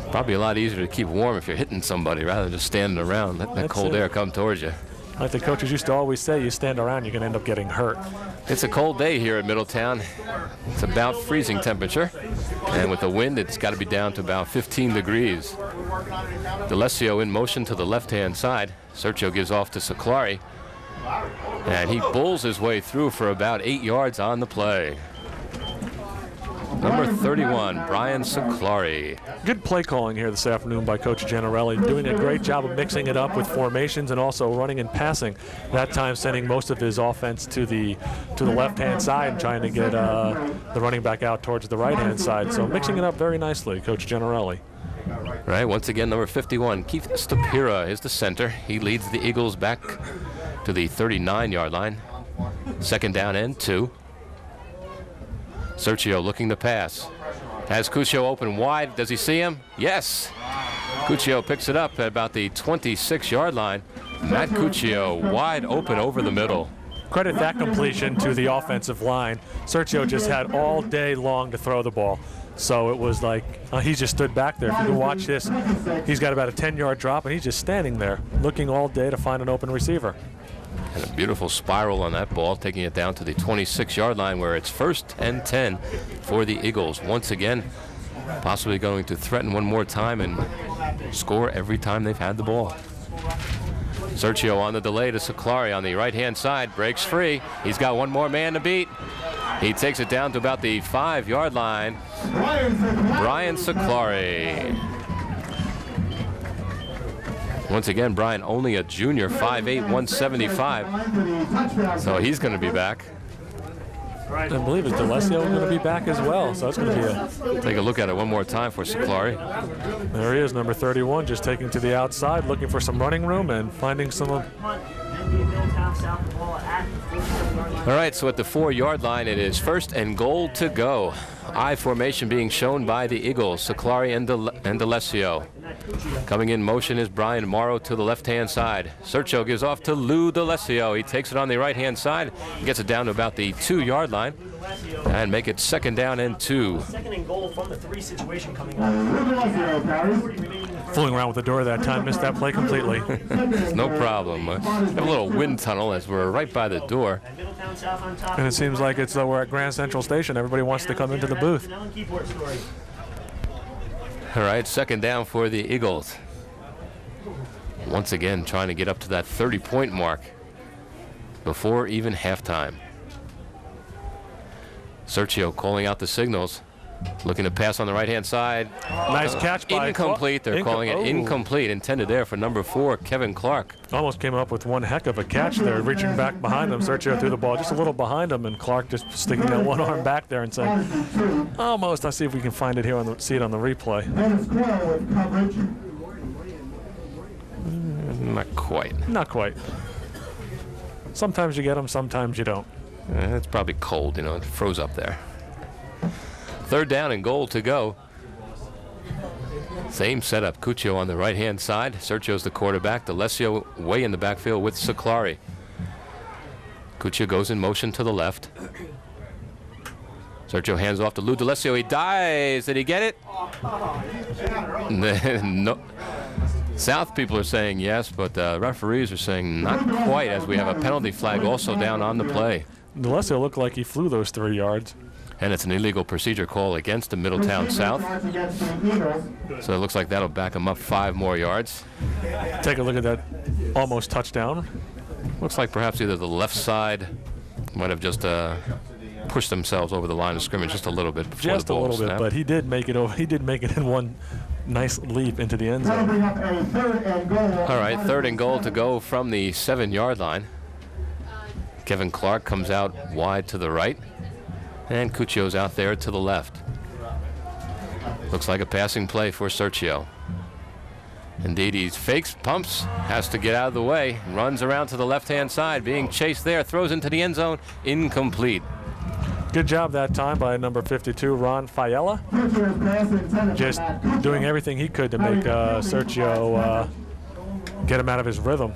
Probably a lot easier to keep warm if you're hitting somebody rather than just standing around, letting that cold air come towards you. Like the coaches used to always say, you stand around, you're going to end up getting hurt. It's a cold day here at Middletown. It's about freezing temperature. And with the wind, it's got to be down to about 15 degrees. D'Alessio in motion to the left-hand side. Sergio gives off to Siclari. And he bulls his way through for about 8 yards on the play. Number 31, Brian Siclari. Good play calling here this afternoon by Coach Giannarelli, doing a great job of mixing it up with formations and also running and passing. That time sending most of his offense to the left-hand side and trying to get the running back out towards the right-hand side. So mixing it up very nicely, Coach Giannarelli. Right, once again, number 51, Keith Stapira is the center. He leads the Eagles back to the 39-yard line. Second down and 2. Sergio looking to pass. Has Cuccio open wide. Does he see him? Yes. Cuccio picks it up at about the 26-yard line. Matt Cuccio wide open over the middle. Credit that completion to the offensive line. Sergio just had all day long to throw the ball. So it was like he just stood back there. If you can watch this, he's got about a 10-yard drop, and he's just standing there looking all day to find an open receiver. And a beautiful spiral on that ball, taking it down to the 26-yard line where it's 1st and 10 for the Eagles. Once again, possibly going to threaten one more time and score every time they've had the ball. Sergio on the delay to Siclari on the right-hand side, breaks free. He's got one more man to beat. He takes it down to about the 5-yard line. Brian Siclari. Once again, Brian only a junior, 5'8", 175. So he's going to be back. I believe it's D'Alessio going to be back as well. So it's going to be a... Take a look at it one more time for Siclari. There he is, number 31, just taking to the outside, looking for some running room and finding some of... All right, so at the 4-yard line, it is 1st and goal to go. I formation being shown by the Eagles, Siclari and D'Alessio. Coming in motion is Brian Morrow to the left-hand side. Sergio gives off to Lou D'Alessio. He takes it on the right-hand side, gets it down to about the 2-yard line, and make it 2nd down and 2. 2nd and goal from the 3 situation coming up. Fooling around with the door that time, missed that play completely. No problem. Have a little wind tunnel as we're right by the door. And it seems like it's we're at Grand Central Station. Everybody wants to come into the booth. All right, 2nd down for the Eagles. Once again, trying to get up to that 30-point mark before even halftime. Sergio calling out the signals. Looking to pass on the right-hand side. Nice catch by... Incomplete. They're calling it incomplete. Intended there for number 4, Kevin Clark. Almost came up with one heck of a catch there, reaching back behind him. Sergio threw the ball just a little behind him, and Clark just sticking that one arm back there and saying, almost. I'll see if we can find it here, see it on the replay. Not quite. Not quite. Sometimes you get them, sometimes you don't. It's probably cold, you know, it froze up there. 3rd down and goal to go. Same setup. Cuccio on the right-hand side. Sergio's the quarterback. D'Alessio way in the backfield with Siclari. Cuccio goes in motion to the left. Sergio hands off to Lou D'Alessio. He dives. Did he get it? No. South people are saying yes, but referees are saying not quite, as we have a penalty flag also down on the play. D'Alessio looked like he flew those 3 yards. And it's an illegal procedure call against the Middletown South. So it looks like that'll back them up 5 more yards. Take a look at that almost touchdown. Looks like perhaps either the left side might have just pushed themselves over the line of scrimmage just a little bit before just the ball a little snapped. bit, but he did make it over. He did make it in one nice leap into the end zone. All right, 3rd and goal to go from the 7-yard line. Kevin Clark comes out wide to the right. And Cuccio's out there to the left. Looks like a passing play for Sergio. Indeed, he fakes, pumps, has to get out of the way, runs around to the left-hand side, being chased there, throws into the end zone, incomplete. Good job that time by number 52, Ron Fiella. Just doing everything he could to make Sergio get him out of his rhythm.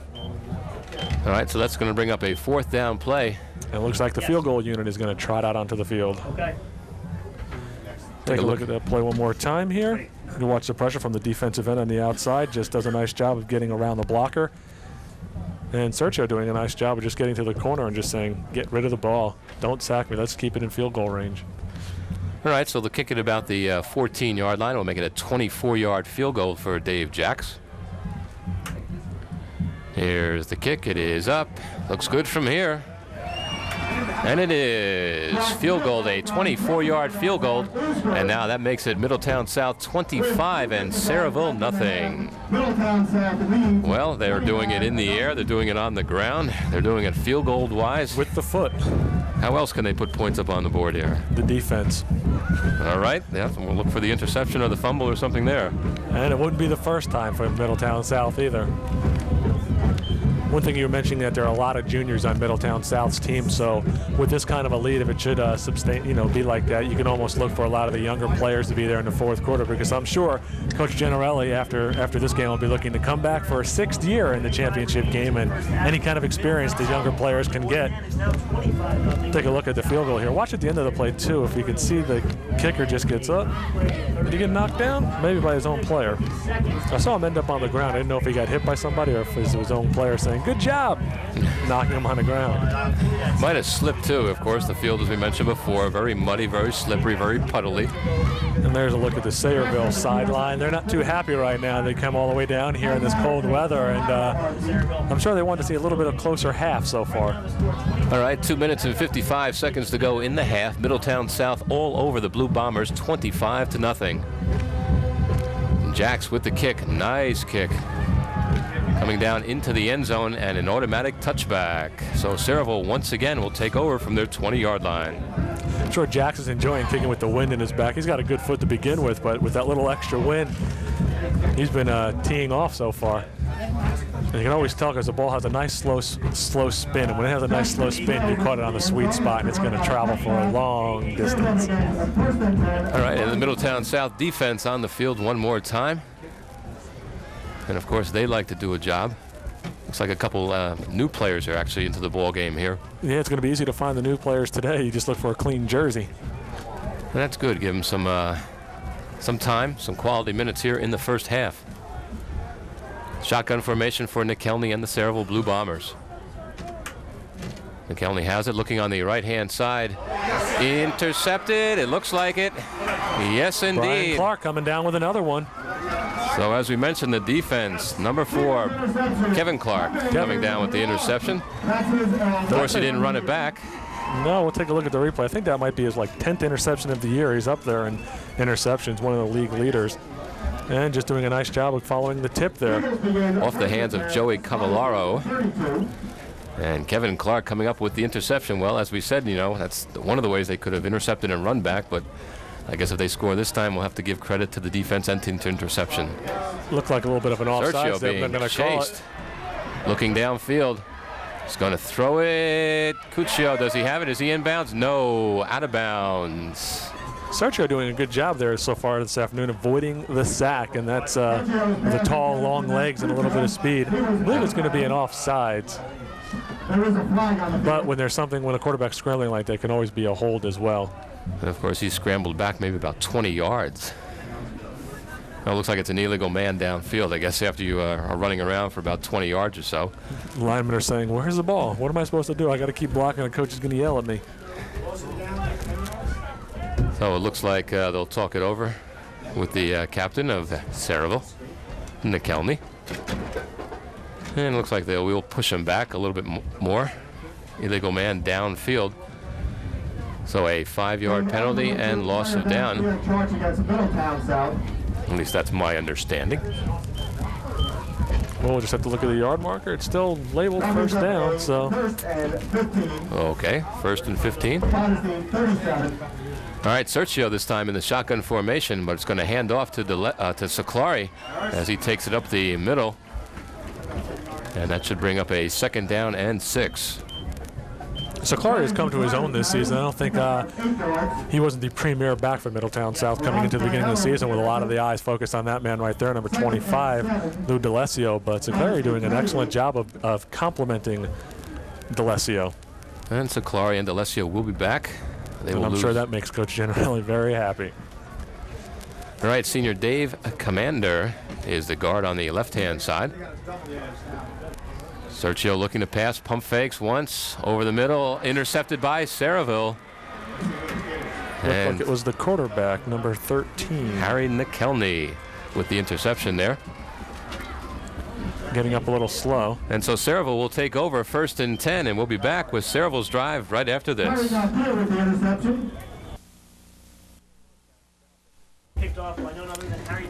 All right, so that's going to bring up a 4th down play. It looks like the field goal unit is going to trot out onto the field. Okay. Take a look at that play one more time here. You watch the pressure from the defensive end on the outside. Just does a nice job of getting around the blocker. And Sergio doing a nice job of just getting to the corner and just saying, get rid of the ball. Don't sack me. Let's keep it in field goal range. All right, so they'll kick it about the 14-yard line. We'll make it a 24-yard field goal for Dave Jacks. Here's the kick. It is up. Looks good from here. And it is field goal, a 24-yard field goal. And now that makes it Middletown South 25 and Sayerville nothing. Well, they're doing it in the air. They're doing it on the ground. They're doing it field goal-wise. With the foot. How else can they put points up on the board here? The defense. All right. Yeah, we'll look for the interception or the fumble or something there. And it wouldn't be the first time for Middletown South either. One thing you were mentioning that there are a lot of juniors on Middletown South's team, so with this kind of a lead, if it should be like that, you can almost look for a lot of the younger players to be there in the fourth quarter, because I'm sure Coach Generelli, after this game, will be looking to come back for a 6th year in the championship game, and any kind of experience the younger players can get. Take a look at the field goal here. Watch at the end of the play, too. If you can see the kicker just gets up. Did he get knocked down? Maybe by his own player. I saw him end up on the ground. I didn't know if he got hit by somebody or if it was his own player saying, good job, knocking him on the ground. Might have slipped too, of course. The field, as we mentioned before, very muddy, very slippery, very puddly. And there's a look at the Sayerville sideline. They're not too happy right now. They come all the way down here in this cold weather, and I'm sure they want to see a little bit of closer half so far. All right, 2 minutes and 55 seconds to go in the half. Middletown South all over the Blue Bombers, 25-0. Jacks with the kick. Nice kick. Coming down into the end zone and an automatic touchback. So Sayerville once again will take over from their 20-yard line. I'm sure Jacks is enjoying kicking with the wind in his back. He's got a good foot to begin with, but with that little extra wind, he's been teeing off so far. And you can always tell because the ball has a nice slow spin, and when it has a nice slow spin, you caught it on the sweet spot, and it's going to travel for a long distance. All right, and the Middletown South defense on the field one more time. And of course, they like to do a job. Looks like a couple new players are actually into the ball game here. Yeah, it's going to be easy to find the new players today. You just look for a clean jersey. And that's good. Give them some time, some quality minutes here in the first half. Shotgun formation for McKelney and the Sayerville Blue Bombers. McKelney has it, looking on the right-hand side. Intercepted. It looks like it. Yes, indeed. Brian Clark coming down with another one. So as we mentioned, the defense, number 4, Kevin Clark, coming down with the interception. Of course, he didn't run it back. No, we'll take a look at the replay. I think that might be his 10th interception of the year. He's up there in interceptions, one of the league leaders. And just doing a nice job of following the tip there. Off the hands of Joey Cavallaro. And Kevin Clark coming up with the interception. Well, as we said, that's one of the ways they could have intercepted and run back, but I guess if they score this time, we'll have to give credit to the defense and to interception. Looked like a little bit of an offside. Sergio being chased. Looking downfield. He's going to throw it. Cuccio, does he have it? Is he inbounds? No, out of bounds. Sergio doing a good job there so far this afternoon, avoiding the sack, and that's the tall, long legs and a little bit of speed. I believe it's going to be an offsides. But when a quarterback's scrambling like that, it can always be a hold as well. And of course, he scrambled back maybe about 20 yards. Well, it looks like it's an illegal man downfield, I guess, after you are running around for about 20 yards or so. Linemen are saying, where's the ball? What am I supposed to do? I got to keep blocking, and the coach is going to yell at me. So it looks like they'll talk it over with the captain of Sayerville, McKelney. And it looks like they will push him back a little bit more. Illegal man downfield. So a 5-yard penalty and loss of down. At least that's my understanding. Well, we'll just have to look at the yard marker. It's still labeled first down, so. Okay, 1st and 15. All right, Sergio this time in the shotgun formation, but it's going to hand off to Saklari as he takes it up the middle. And that should bring up a 2nd down and 6. Saklari has come to his own this season. I don't think he wasn't the premier back for Middletown South coming into the beginning of the season with a lot of the eyes focused on that man right there, number 25, Lou D'Alessio. But Saklari doing an excellent job of complementing D'Alessio. And Saklari and D'Alessio will be back. I'm sure that makes Coach Generelli very happy. All right, senior Dave Commander is the guard on the left-hand side. Sergio looking to pass, pump fakes once, over the middle, intercepted by Sayerville. Looked like it was the quarterback, number 13. Harry McKelney with the interception there. Getting up a little slow. And so Sayerville will take over 1st and 10, and we'll be back with Sayerville's drive right after this.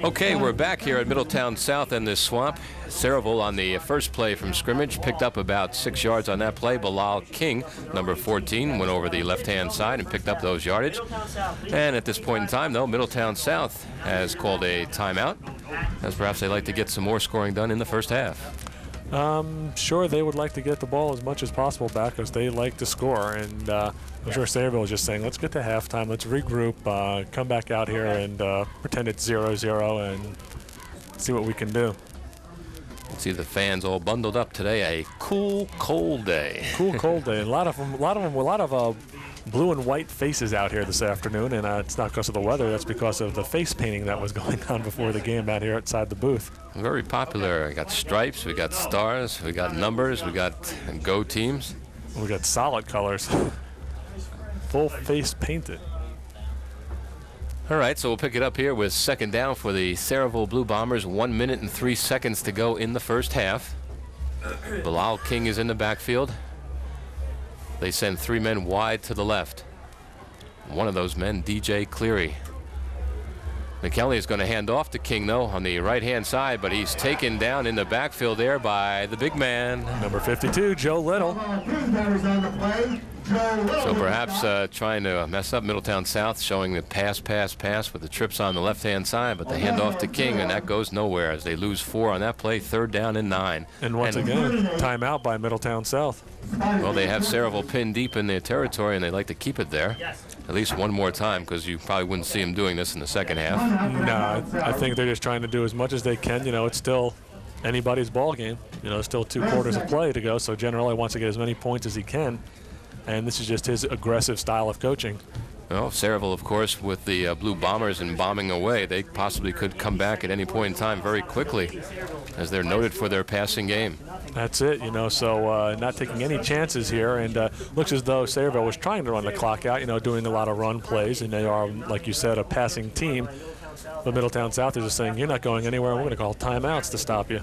Okay, we're back here at Middletown South in this swamp. Sayerville on the first play from scrimmage picked up about 6 yards on that play. Bilal King, number 14, went over the left-hand side and picked up those yardage. And at this point in time, though, Middletown South has called a timeout, as perhaps they like to get some more scoring done in the first half. Sure, they would like to get the ball as much as possible back because they like to score. And I'm sure Sayerville is just saying, let's get to halftime, let's regroup, come back out here and pretend it's 0-0 and see what we can do. See the fans all bundled up today. A cool, cold day. Cool, cold day. And a lot of blue and white faces out here this afternoon, and it's not because of the weather. That's because of the face painting that was going on before the game out here outside the booth. Very popular. We got stripes, we got stars, we got numbers, we got go teams. We got solid colors. Full face painted. All right, so we'll pick it up here with 2nd down for the Sayerville Blue Bombers. 1 minute and 3 seconds to go in the first half. Bilal King is in the backfield. They send 3 men wide to the left. One of those men, DJ Cleary. McKelney is going to hand off to King, though, on the right-hand side, but he's taken down in the backfield there by the big man. Number 52, Joe Little. So perhaps trying to mess up Middletown South, showing the pass with the trips on the left-hand side, but they hand off to King, and that goes nowhere as they lose 4 on that play, 3rd down and 9. And once again, timeout by Middletown South. Well, they have Sayerville pinned deep in their territory, and they like to keep it there at least one more time because you probably wouldn't see them doing this in the second half. No, I think they're just trying to do as much as they can. You know, it's still anybody's ball game. You know, still 2 quarters of play to go, so Generelli wants to get as many points as he can. And this is just his aggressive style of coaching. Well, Sayerville, of course, with the Blue Bombers and bombing away, they possibly could come back at any point in time very quickly, as they're noted for their passing game. That's it, you know, so not taking any chances here, and looks as though Sayerville was trying to run the clock out, you know, doing a lot of run plays, and they are, like you said, a passing team. But Middletown South is just saying, you're not going anywhere, we're going to call timeouts to stop you.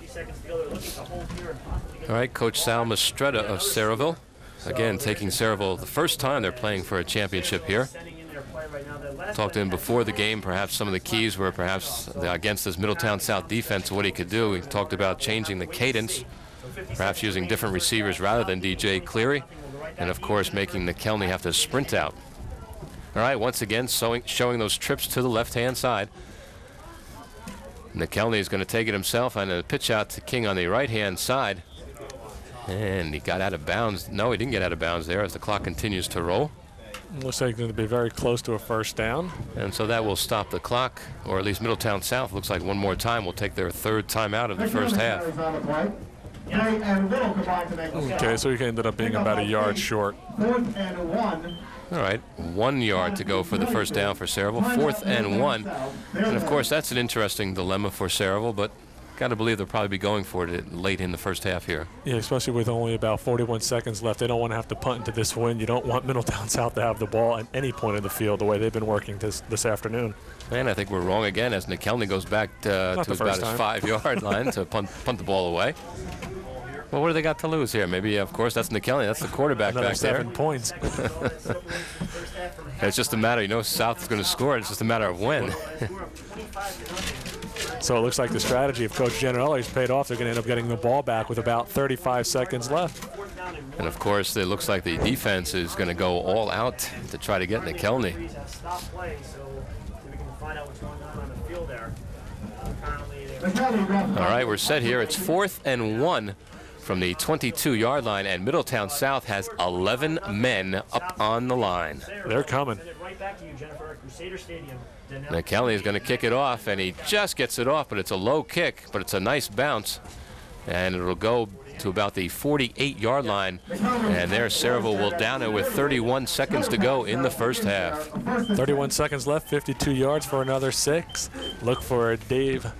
All right, Coach Sal Mastretta of Sayerville. Again, taking Sayerville the first time they're playing for a championship here. Talked to him before the game. Perhaps some of the keys were perhaps against this Middletown South defense, what he could do. He talked about changing the cadence, perhaps using different receivers rather than DJ Cleary, and of course making McKelney have to sprint out. All right, once again showing those trips to the left-hand side. McKelney is going to take it himself and a pitch out to King on the right-hand side. And he got out of bounds. No, he didn't get out of bounds there as the clock continues to roll. Looks like it's going to be very close to a 1st down. And so that will stop the clock, or at least Middletown South looks like one more time will take their 3rd timeout of the first half. Okay, so he ended up being about a yard short. 4th and 1. All right, 1 yard to go for the first down for Sayerville. 4th and 1. And of course, that's an interesting dilemma for Sayerville, but got to believe they'll probably be going for it late in the first half here. Yeah, especially with only about 41 seconds left. They don't want to have to punt into this win. You don't want Middletown South to have the ball at any point in the field the way they've been working this afternoon. And I think we're wrong again as McKelney goes back to about his 5-yard line to punt the ball away. Well, what do they got to lose here? Maybe, of course, that's McKelney. That's the quarterback back there. 7 points. It's just a matter, you know, South is going to score. It's just a matter of when. So it looks like the strategy of Coach Generelli has paid off. They're going to end up getting the ball back with about 35 seconds left. And, of course, it looks like the defense is going to go all out to try to get McKelney. All right, we're set here. It's 4th and 1 from the 22-yard line, and Middletown South has 11 men up on the line. They're coming. McKelney is going to kick it off, and he just gets it off, but it's a low kick, but it's a nice bounce, and it'll go to about the 48-yard line, and there Sayerville will down it with 31 seconds to go in the first half. 31 seconds left, 52 yards for another 6. Look for Dave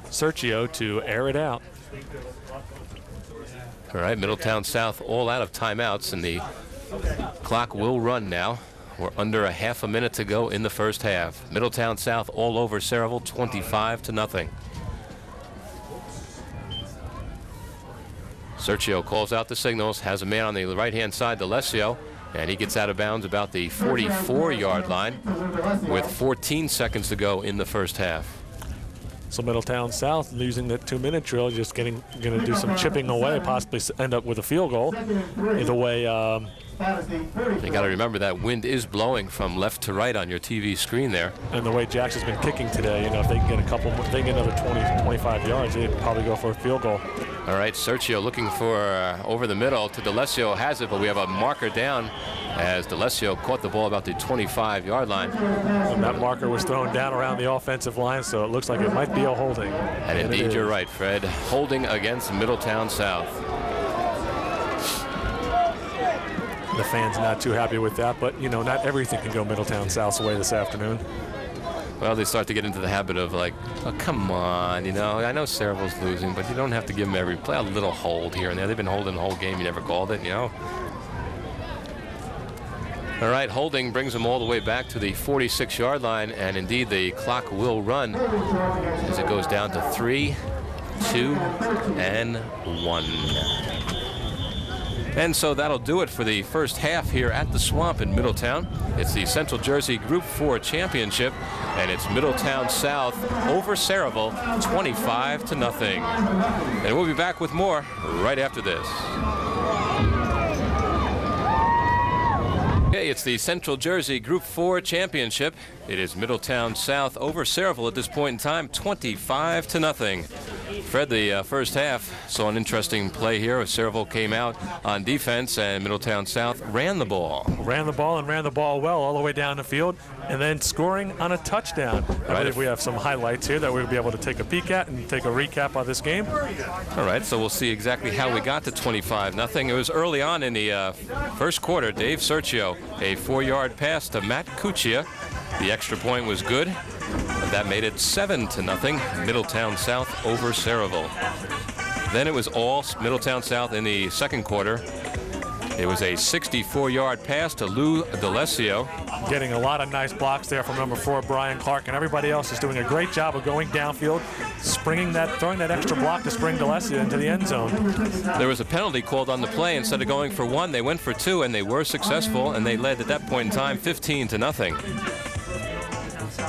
Sergio to air it out. All right, Middletown South all out of timeouts, and the clock will run now. We're under a half a minute to go in the first half. Middletown South all over Sayerville, 25-0. Sergio calls out the signals, has a man on the right-hand side, D'Alessio, and he gets out of bounds about the 44-yard line with 14 seconds to go in the first half. So Middletown South losing that 2-minute drill, just going to do some chipping away, possibly end up with a field goal. Either way, you got to remember that wind is blowing from left to right on your TV screen there. And the way Jackson's been kicking today, if they can get a couple, if they can get another 20, 25 yards, they'd probably go for a field goal. All right, Sergio looking for over the middle to D'Alessio, has it, but we have a marker down as D'Alessio caught the ball about the 25-yard line. And that marker was thrown down around the offensive line, so it looks like it might be a holding. And indeed, you're right, Fred. Holding against Middletown South. The fans not too happy with that, but not everything can go Middletown South's way this afternoon. Well, they start to get into the habit of like, oh, come on, I know Sayerville's losing, but you don't have to give them every play. A little hold here and there. They've been holding the whole game. You never called it, All right, holding brings them all the way back to the 46-yard line, and indeed the clock will run as it goes down to 3, 2, and 1. And so that'll do it for the first half here at the Swamp in Middletown. It's the Central Jersey Group 4 Championship, and it's Middletown South over Sayerville, 25-0. And we'll be back with more right after this. Okay, it's the Central Jersey Group 4 Championship. It is Middletown South over Sayerville at this point in time, 25-0. Fred, the first half saw an interesting play here. Sayerville came out on defense, and Middletown South ran the ball. Ran the ball well all the way down the field, and then scoring on a touchdown. I believe we have some highlights here that we'll be able to take a peek at and take a recap of this game. All right, so we'll see exactly how we got to 25-0. It was early on in the first quarter. Dave Sergio, a 4-yard pass to Matt Cuccia. The extra point was good. That made it 7-0, Middletown South over Sayerville. Then it was all Middletown South in the second quarter. It was a 64-yard pass to Lou D'Alessio. Getting a lot of nice blocks there from number 4, Brian Clark, and everybody else is doing a great job of going downfield, throwing that extra block to spring D'Alessio into the end zone. There was a penalty called on the play. Instead of going for 1, they went for 2, and they were successful, and they led at that point in time 15-0.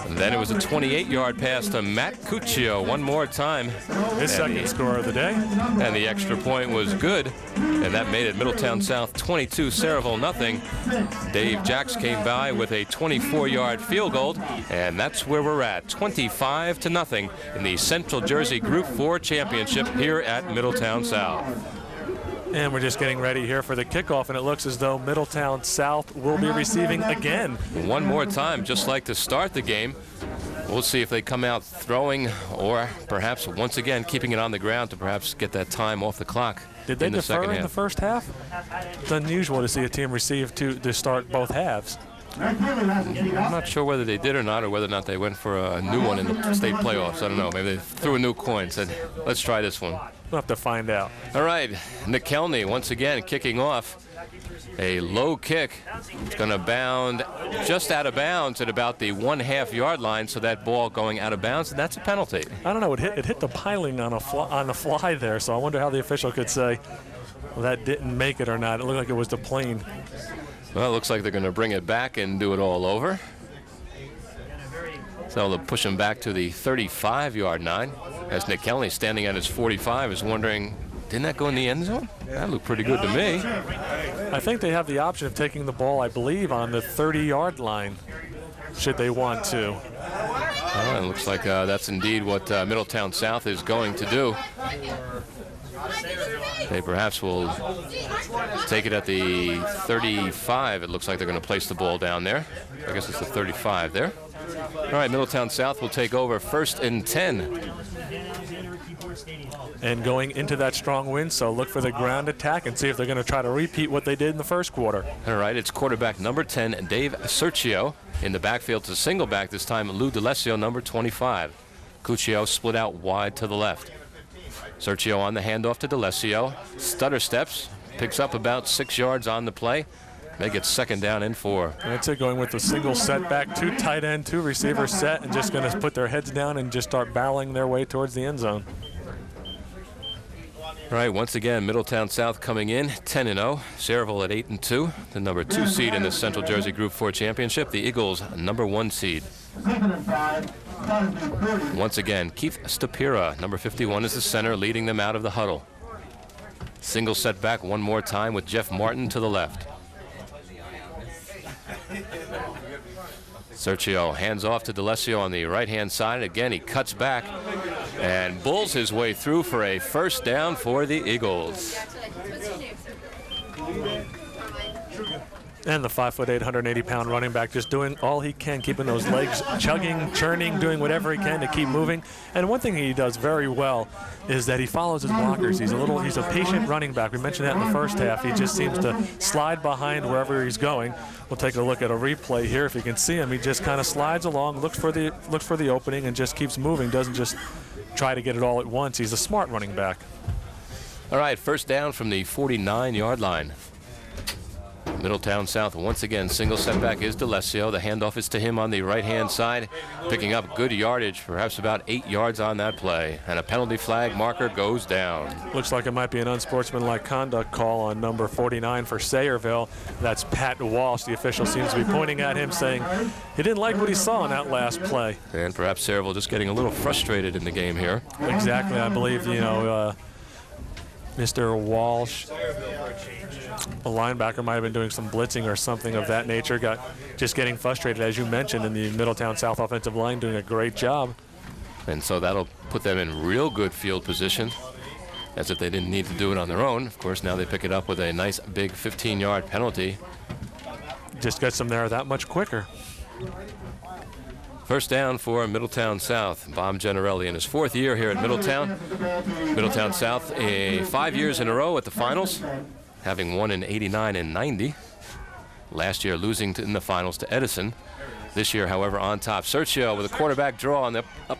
And then it was a 28-yard pass to Matt Cuccio one more time. His second score of the day. And the extra point was good, and that made it Middletown South 22, Sayerville 0. Dave Jacks came by with a 24-yard field goal, and that's where we're at, 25-0 in the Central Jersey Group 4 Championship here at Middletown South. And we're just getting ready here for the kickoff, and it looks as though Middletown South will be receiving again. One more time, just like to start the game. We'll see if they come out throwing or perhaps once again keeping it on the ground to perhaps get that time off the clock. Did they defer in the first half? It's unusual to see a team receive to start both halves. I'm not sure whether they did or not, or whether or not they went for a new one in the state playoffs. I don't know. Maybe they threw a new coin, said, let's try this one. We'll have to find out. All right, Nick Kelney once again kicking off. A low kick. It's going to bound just out of bounds at about the 1/2 yard line, so that ball going out of bounds, and that's a penalty. I don't know. It hit the piling on the fly there, so I wonder how the official could say, well, that didn't make it or not. It looked like it was the plane. Well, it looks like they're going to bring it back and do it all over. So they'll push him back to the 35-yard line. As Nick Kelly, standing at his 45, is wondering, didn't that go in the end zone? That looked pretty good to me. I think they have the option of taking the ball, I believe, on the 30-yard line, should they want to. It looks like that's indeed what Middletown South is going to do. They perhaps will take it at the 35. It looks like they're going to place the ball down there. I guess it's the 35 there. All right, Middletown South will take over 1st and 10. And going into that strong wind, so look for the ground attack and see if they're going to try to repeat what they did in the first quarter. All right, it's quarterback number 10, Dave Sergio. In the backfield to single back this time, Lou D'Alessio, number 25. Cuccio split out wide to the left. Sergio on the handoff to D'Alessio. Stutter steps, picks up about 6 yards on the play. Make it 2nd down and 4. That's it, going with the single setback, 2 tight end, 2 receiver set, and just going to put their heads down and just start barreling their way towards the end zone. All right, once again, Middletown South coming in 10-0. Sayerville at 8-2, the number 2 seed in the Central Jersey Group 4 Championship. The Eagles, number 1 seed. 2nd and 5. Once again, Keith Stapira, number 51, is the center, leading them out of the huddle. Single setback one more time with Jeff Martin to the left. Sergio hands off to D'Alessio on the right-hand side. Again, he cuts back and bulls his way through for a 1st down for the Eagles. And the 5'8", 180-pound running back just doing all he can, keeping those legs chugging, churning, doing whatever he can to keep moving. And one thing he does very well is that he follows his blockers. He's a patient running back. We mentioned that in the first half. He just seems to slide behind wherever he's going. We'll take a look at a replay here. If you can see him, he just kind of slides along, looks for the opening, and just keeps moving. Doesn't just try to get it all at once. He's a smart running back. All right, 1st down from the 49-yard line. Middletown South once again, single setback is D'Alessio. The handoff is to him on the right-hand side, picking up good yardage, perhaps about 8 yards on that play. And a penalty flag marker goes down. Looks like it might be an unsportsmanlike conduct call on number 49 for Sayerville. That's Pat Walsh. The official seems to be pointing at him, saying he didn't like what he saw in that last play. And perhaps Sayerville just getting a little frustrated in the game here. Exactly. I believe, Mr. Walsh, a linebacker, might have been doing some blitzing or something of that nature. Just getting frustrated, as you mentioned, in the Middletown South offensive line, doing a great job. And so that'll put them in real good field position, as if they didn't need to do it on their own. Of course, now they pick it up with a nice big 15-yard penalty. Just gets them there that much quicker. 1st down for Middletown South. Bob Generelli in his 4th year here at Middletown. Middletown South 5 years in a row at the finals, having won in 89 and 90. Last year losing in the finals to Edison. This year, however, on top. Sergio with a quarterback draw on the up.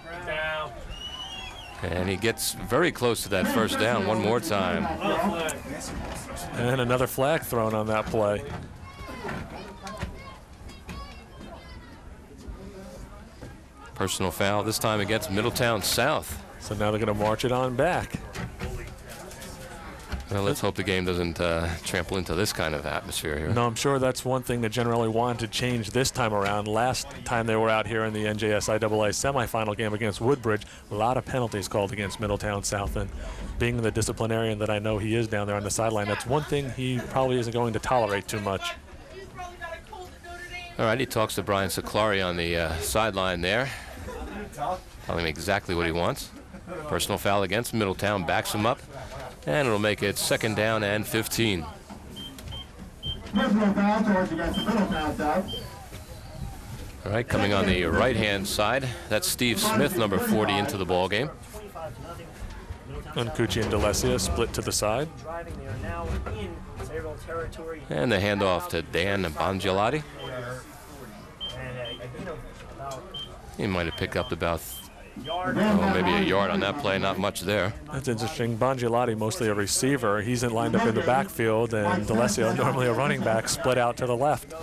And he gets very close to that 1st down one more time. And another flag thrown on that play. Personal foul, this time against Middletown South. So now they're going to march it on back. Well, let's hope the game doesn't trample into this kind of atmosphere here. No, I'm sure that's one thing that generally wanted to change this time around. Last time they were out here in the NJSIAA semifinal game against Woodbridge, a lot of penalties called against Middletown South. And being the disciplinarian that I know he is down there on the sideline, that's one thing he probably isn't going to tolerate too much. All right, he talks to Brian Siclari on the sideline there, telling him exactly what he wants. Personal foul against Middletown, backs him up, and it'll make it 2nd down and 15. Personal foul charge against the Middletown South. All right, coming on the right-hand side, that's Steve Smith, number 40, into the ball game. Uncucci and D'Alessio split to the side. And the handoff to Dan Bongiolotti. He might have picked up about maybe a yard on that play, not much there. That's interesting. Bongiolotti, mostly a receiver. He's lined up in the backfield, and D'Alessio, normally a running back, split out to the left.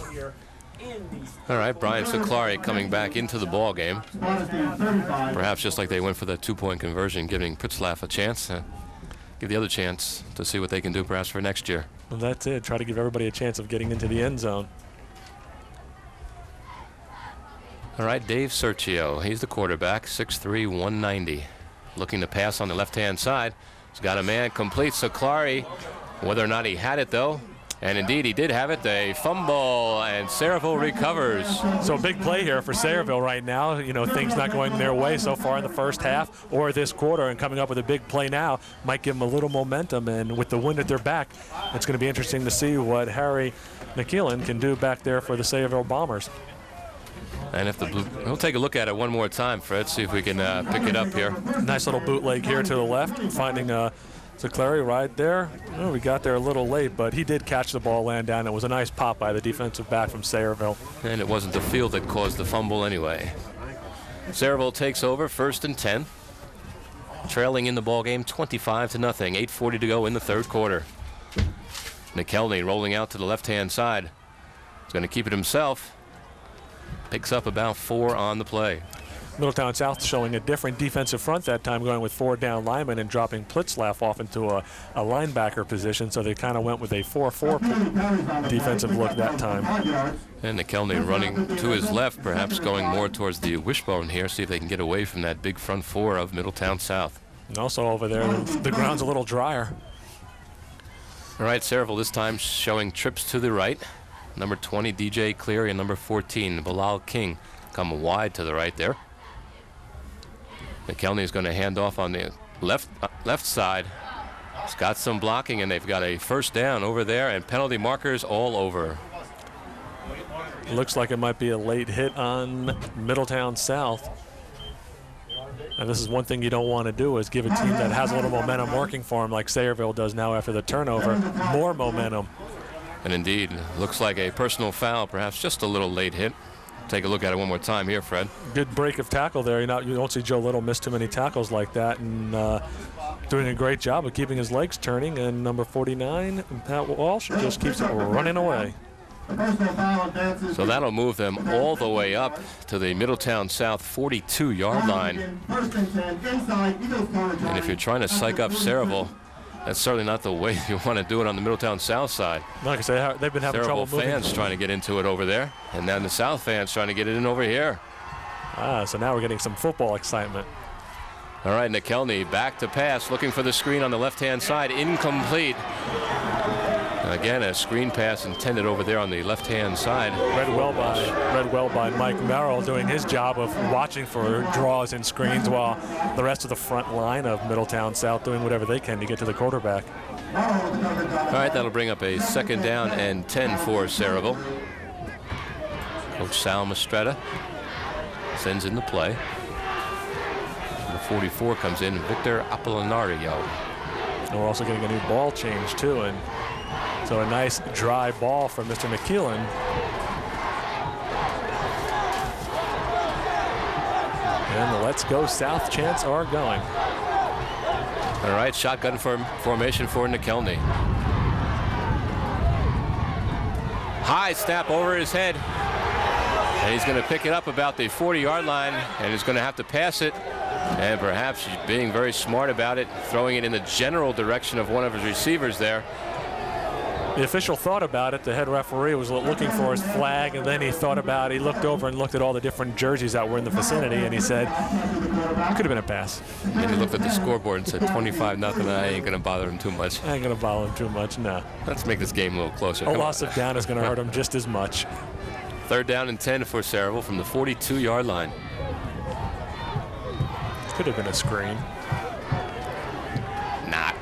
All right, Brian Siclari coming back into the ball game. Perhaps just like they went for the 2-point conversion, giving Pritzlaff a chance. Give the other chance to see what they can do perhaps for next year. Well, that's it. Try to give everybody a chance of getting into the end zone. All right, Dave Sergio, he's the quarterback, 6'3", 190. Looking to pass on the left-hand side. He's got a man complete. Siclari, whether or not he had it, though. And indeed, he did have it. A fumble, and Sayerville recovers. So a big play here for Sayerville right now. You know, things not going their way so far in the first half or this quarter, and coming up with a big play now might give them a little momentum. And with the wind at their back, it's going to be interesting to see what Harry McKeelan can do back there for the Sayerville Bombers. And if the blue, we'll take a look at it one more time, Fred, see if we can pick it up here. Nice little bootleg here to the left, finding Siclari right there. Oh, we got there a little late, but he did catch the ball, land down. It was a nice pop by the defensive back from Sayerville. And it wasn't the field that caused the fumble anyway. Sayerville takes over, 1st and 10. trailing in the ball game 25-0. 8:40 to go in the third quarter. McKelney rolling out to the left-hand side. He's going to keep it himself. Picks up about 4 on the play. Middletown South showing a different defensive front that time, going with 4 down linemen and dropping Plitzlaff off into a linebacker position. So they kind of went with a 4-4 defensive look that time. And McKelney running to his left, perhaps going more towards the wishbone here, see if they can get away from that big front 4 of Middletown South. And also over there, the ground's a little drier. All right, Sayerville this time showing trips to the right. Number 20, DJ Cleary, and number 14, Bilal King, come wide to the right there. McKelney is going to hand off on the left side. He's got some blocking, and they've got a first down over there, and penalty markers all over. Looks like it might be a late hit on Middletown South. And this is one thing you don't want to do, is give a team that has a little momentum working for them, like Sayerville does now after the turnover, more momentum. And indeed, looks like a personal foul, perhaps just a little late hit. Take a look at it one more time here, Fred. Good break of tackle there. You don't see Joe Little miss too many tackles like that, and doing a great job of keeping his legs turning. And number 49, Pat Walsh, just keeps it running away. So that'll move them all the way up to the Middletown South 42-yard line. And if you're trying to psych up Sayerville, that's certainly not the way you want to do it on the Middletown South side. Like I say, they've been having trouble moving. Fans trying to get into it over there, and then the South fans trying to get it in over here. So now we're getting some football excitement. All right, McKelney back to pass, looking for the screen on the left-hand side, incomplete. Again, a screen pass intended over there on the left-hand side. Read well by Mike Merrill, doing his job of watching for draws and screens, while the rest of the front line of Middletown South doing whatever they can to get to the quarterback. All right, that'll bring up a 2nd down and 10 for Sayerville. Coach Sal Mastretta sends in the play. Number 44 comes in, Victor Apollinario. And we're also getting a new ball change too, and so a nice dry ball from Mr. McKeelan. And the Let's Go South chants are going. All right, shotgun formation for McKelney. High snap over his head. And he's going to pick it up about the 40-yard line, and he's going to have to pass it. And perhaps being very smart about it, throwing it in the general direction of one of his receivers there. The official thought about it. The head referee was looking for his flag, and then he thought about it. He looked over and looked at all the different jerseys that were in the vicinity, and he said, could have been a pass. And he looked at the scoreboard and said, 25-0. I ain't going to bother him too much. I ain't going to bother him too much, no. Let's make this game a little closer. A loss of down is going to hurt him just as much. 3rd down and 10 for Sayerville from the 42-yard line. Could have been a screen. Not.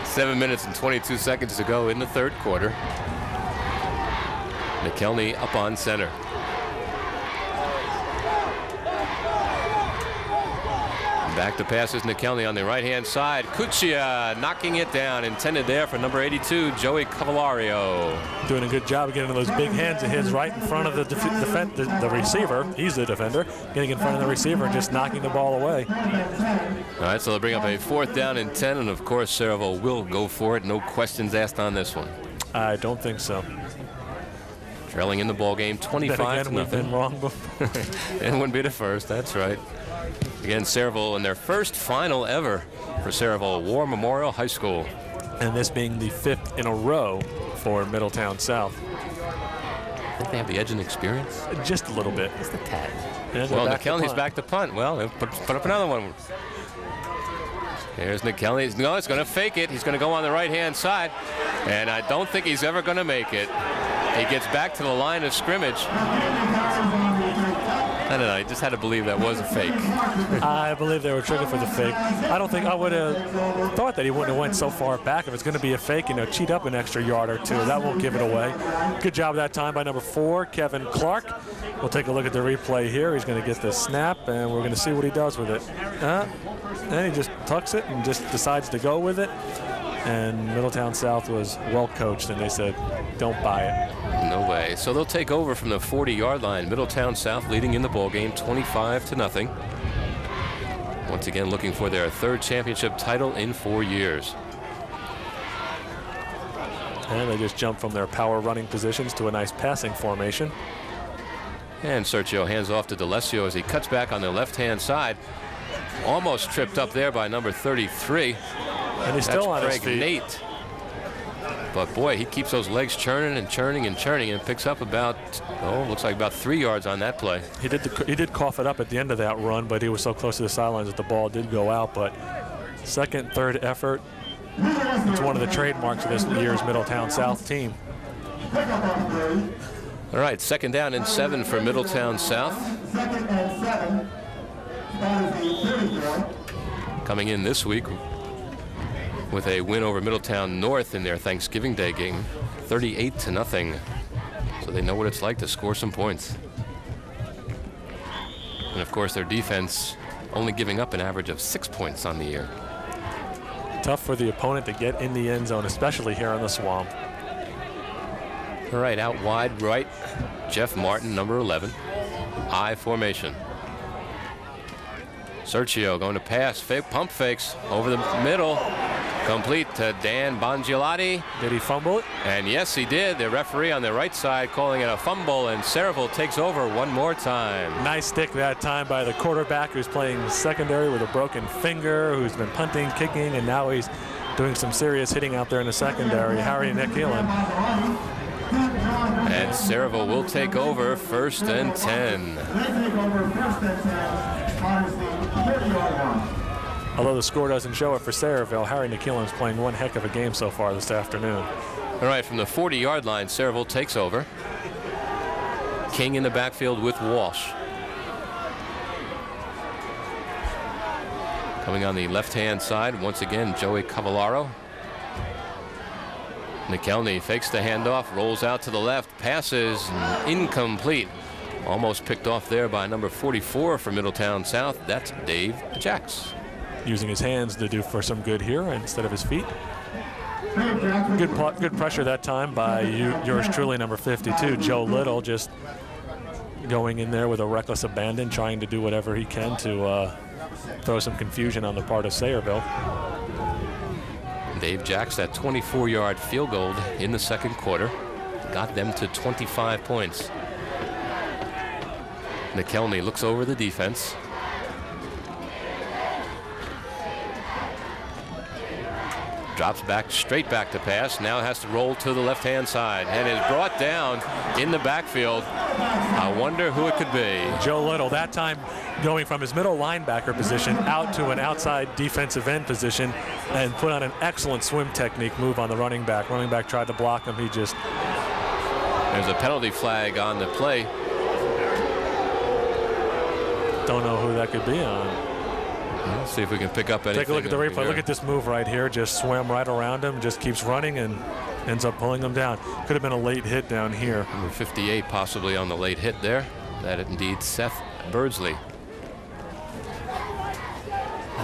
7 minutes and 22 seconds to go in the third quarter. McKelney up on center. Back to passes McKelney on the right-hand side. Cuccia knocking it down. Intended there for number 82, Joey Cavalario. Doing a good job of getting those big hands of his right in front of the receiver. He's the defender. Getting in front of the receiver and just knocking the ball away. All right, so they'll bring up a 4th down and 10. And, of course, Sayerville will go for it. No questions asked on this one. I don't think so. Trailing in the ball game 25-0. We've been wrong before. It wouldn't be the first. That's right. Again, Sayerville in their first final ever for Sayerville War Memorial High School. And this being the 5th in a row for Middletown South. I think they have the edge in experience. Just a little bit. Just a tad. Well, McKelney's back to punt. Well, put up another one. Here's McKelney. No, he's going to fake it. He's going to go on the right-hand side. And I don't think he's ever going to make it. He gets back to the line of scrimmage. I don't know. I just had to believe that was a fake. I believe they were triggered for the fake. I don't think I would have thought that he wouldn't have went so far back. If it's going to be a fake, cheat up an extra yard or two. That won't give it away. Good job that time by number 4, Kevin Clark. We'll take a look at the replay here. He's going to get the snap, and we're going to see what he does with it. And he just tucks it and just decides to go with it. And Middletown South was well coached, and they said, don't buy it. No way. So they'll take over from the 40-yard line. Middletown South leading in the ball game 25-0. Once again looking for their 3rd championship title in 4 years. And they just jumped from their power running positions to a nice passing formation. And Sergio hands off to D'Alessio as he cuts back on the left-hand side. Almost tripped up there by number 33. And he's still on his feet. Nate. But boy, he keeps those legs churning and churning and churning and picks up about, looks like about 3 yards on that play. He did cough it up at the end of that run, but he was so close to the sidelines that the ball did go out. But second, third effort, it's one of the trademarks of this year's Middletown South team. All right, 2nd down and 7 for Middletown South. 2nd and 7. That is the 34. Coming in this week with a win over Middletown North in their Thanksgiving Day game, 38-0. So they know what it's like to score some points. And of course, their defense only giving up an average of 6 points on the year. Tough for the opponent to get in the end zone, especially here in the Swamp. All right, out wide right, Jeff Martin, number 11. I formation. Sergio going to pass, pump fakes over the middle. Complete to Dan Bongiolotti. Did he fumble it? And yes, he did. The referee on the right side calling it a fumble, and Sayerville takes over one more time. Nice stick that time by the quarterback who's playing secondary with a broken finger, who's been punting, kicking, and now he's doing some serious hitting out there in the secondary. Harry Nick-Elan. And Sayerville will take over 1st and 10. They take over 1st and 10. Minus the 30-yard line. Although the score doesn't show it for Sayerville, Harry Nick-Elan's playing one heck of a game so far this afternoon. All right, from the 40-yard line, Sayerville takes over. King in the backfield with Walsh. Coming on the left-hand side, once again, Joey Cavallaro. McKelney fakes the handoff, rolls out to the left, passes incomplete. Almost picked off there by number 44 for Middletown South. That's Dave Jacks. Using his hands to do for some good here instead of his feet. Good pressure that time by yours truly, number 52, Joe Little, just going in there with a reckless abandon, trying to do whatever he can to throw some confusion on the part of Sayerville. Dave Jacks, that 24-yard field goal in the 2nd quarter, got them to 25 points. McKelney looks over the defense. Drops back, straight back to pass. Now has to roll to the left-hand side and is brought down in the backfield. I wonder who it could be. Joe Little, that time going from his middle linebacker position out to an outside defensive end position and put on an excellent swim technique move on the running back. Running back tried to block him. He just... There's a penalty flag on the play. Don't know who that could be on. Let's see if we can pick up anything. Take a look at the replay. Look at this move right here. Just swam right around him, just keeps running and ends up pulling him down. Could have been a late hit down here. Number 58 possibly on the late hit there. That indeed Seth Birdsley.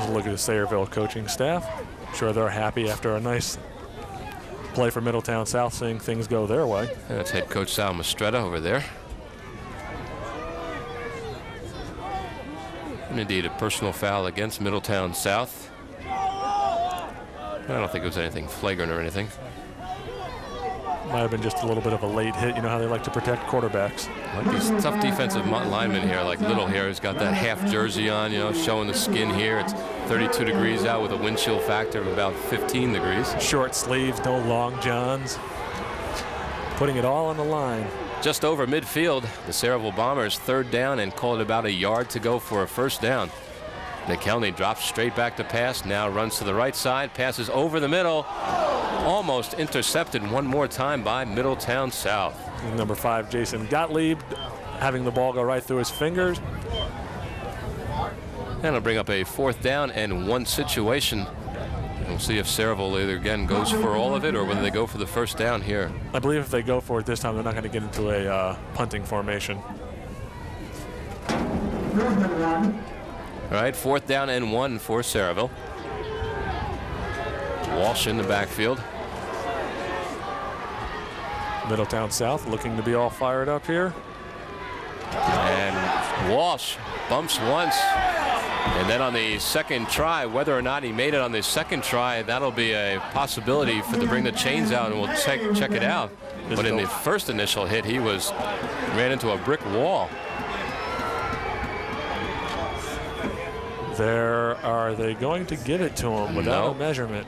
Look at the Sayerville coaching staff. I'm sure they're happy after a nice play for Middletown South, seeing things go their way. And that's head coach Sal Mastretta over there. And indeed, a personal foul against Middletown South. I don't think it was anything flagrant or anything. Might have been just a little bit of a late hit. You know how they like to protect quarterbacks. Like these tough defensive linemen here, like Little here, who's got that half jersey on, you know, showing the skin here. It's 32 degrees out with a wind chill factor of about 15 degrees. Short sleeves, no long johns. Putting it all on the line. Just over midfield, the Sayerville Bombers 3rd down and called about a yard to go for a 1st down. McKelney drops straight back to pass, now runs to the right side, passes over the middle, almost intercepted one more time by Middletown South. Number 5, Jason Gottlieb, having the ball go right through his fingers. And it'll bring up a 4th down and 1 situation. We'll see if Sayerville either again goes for all of it or whether they go for the 1st down here. I believe if they go for it this time, they're not going to get into a punting formation. All right, 4th down and 1 for Sayerville. Walsh in the backfield. Middletown South looking to be all fired up here. And Walsh bumps once. And then on the second try, whether or not he made it on the second try, that'll be a possibility to bring the chains out, and we'll check it out. But in the first initial hit, he ran into a brick wall. Are they going to give it to him without a measurement?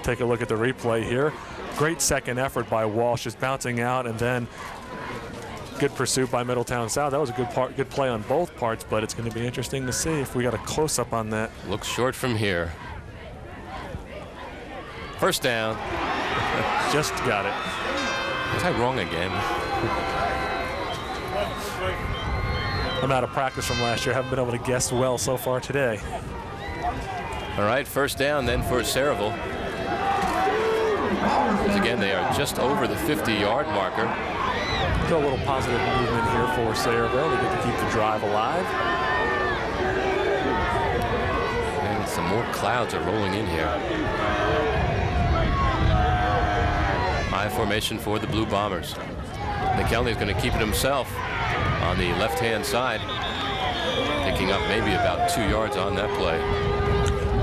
Take a look at the replay here. Great second effort by Walsh, just bouncing out, and then good pursuit by Middletown South. That was a good play on both parts, but it's going to be interesting to see if we got a close-up on that. Looks short from here. First down. Just got it. Was I wrong again? I'm out of practice from last year. Haven't been able to guess well so far today. All right, first down then for Sayerville. Because again, they are just over the 50-yard marker. Got a little positive movement here for Sayerville. They get to keep the drive alive. And some more clouds are rolling in here. High formation for the Blue Bombers. McKelney's going to keep it himself on the left-hand side, picking up maybe about 2 yards on that play.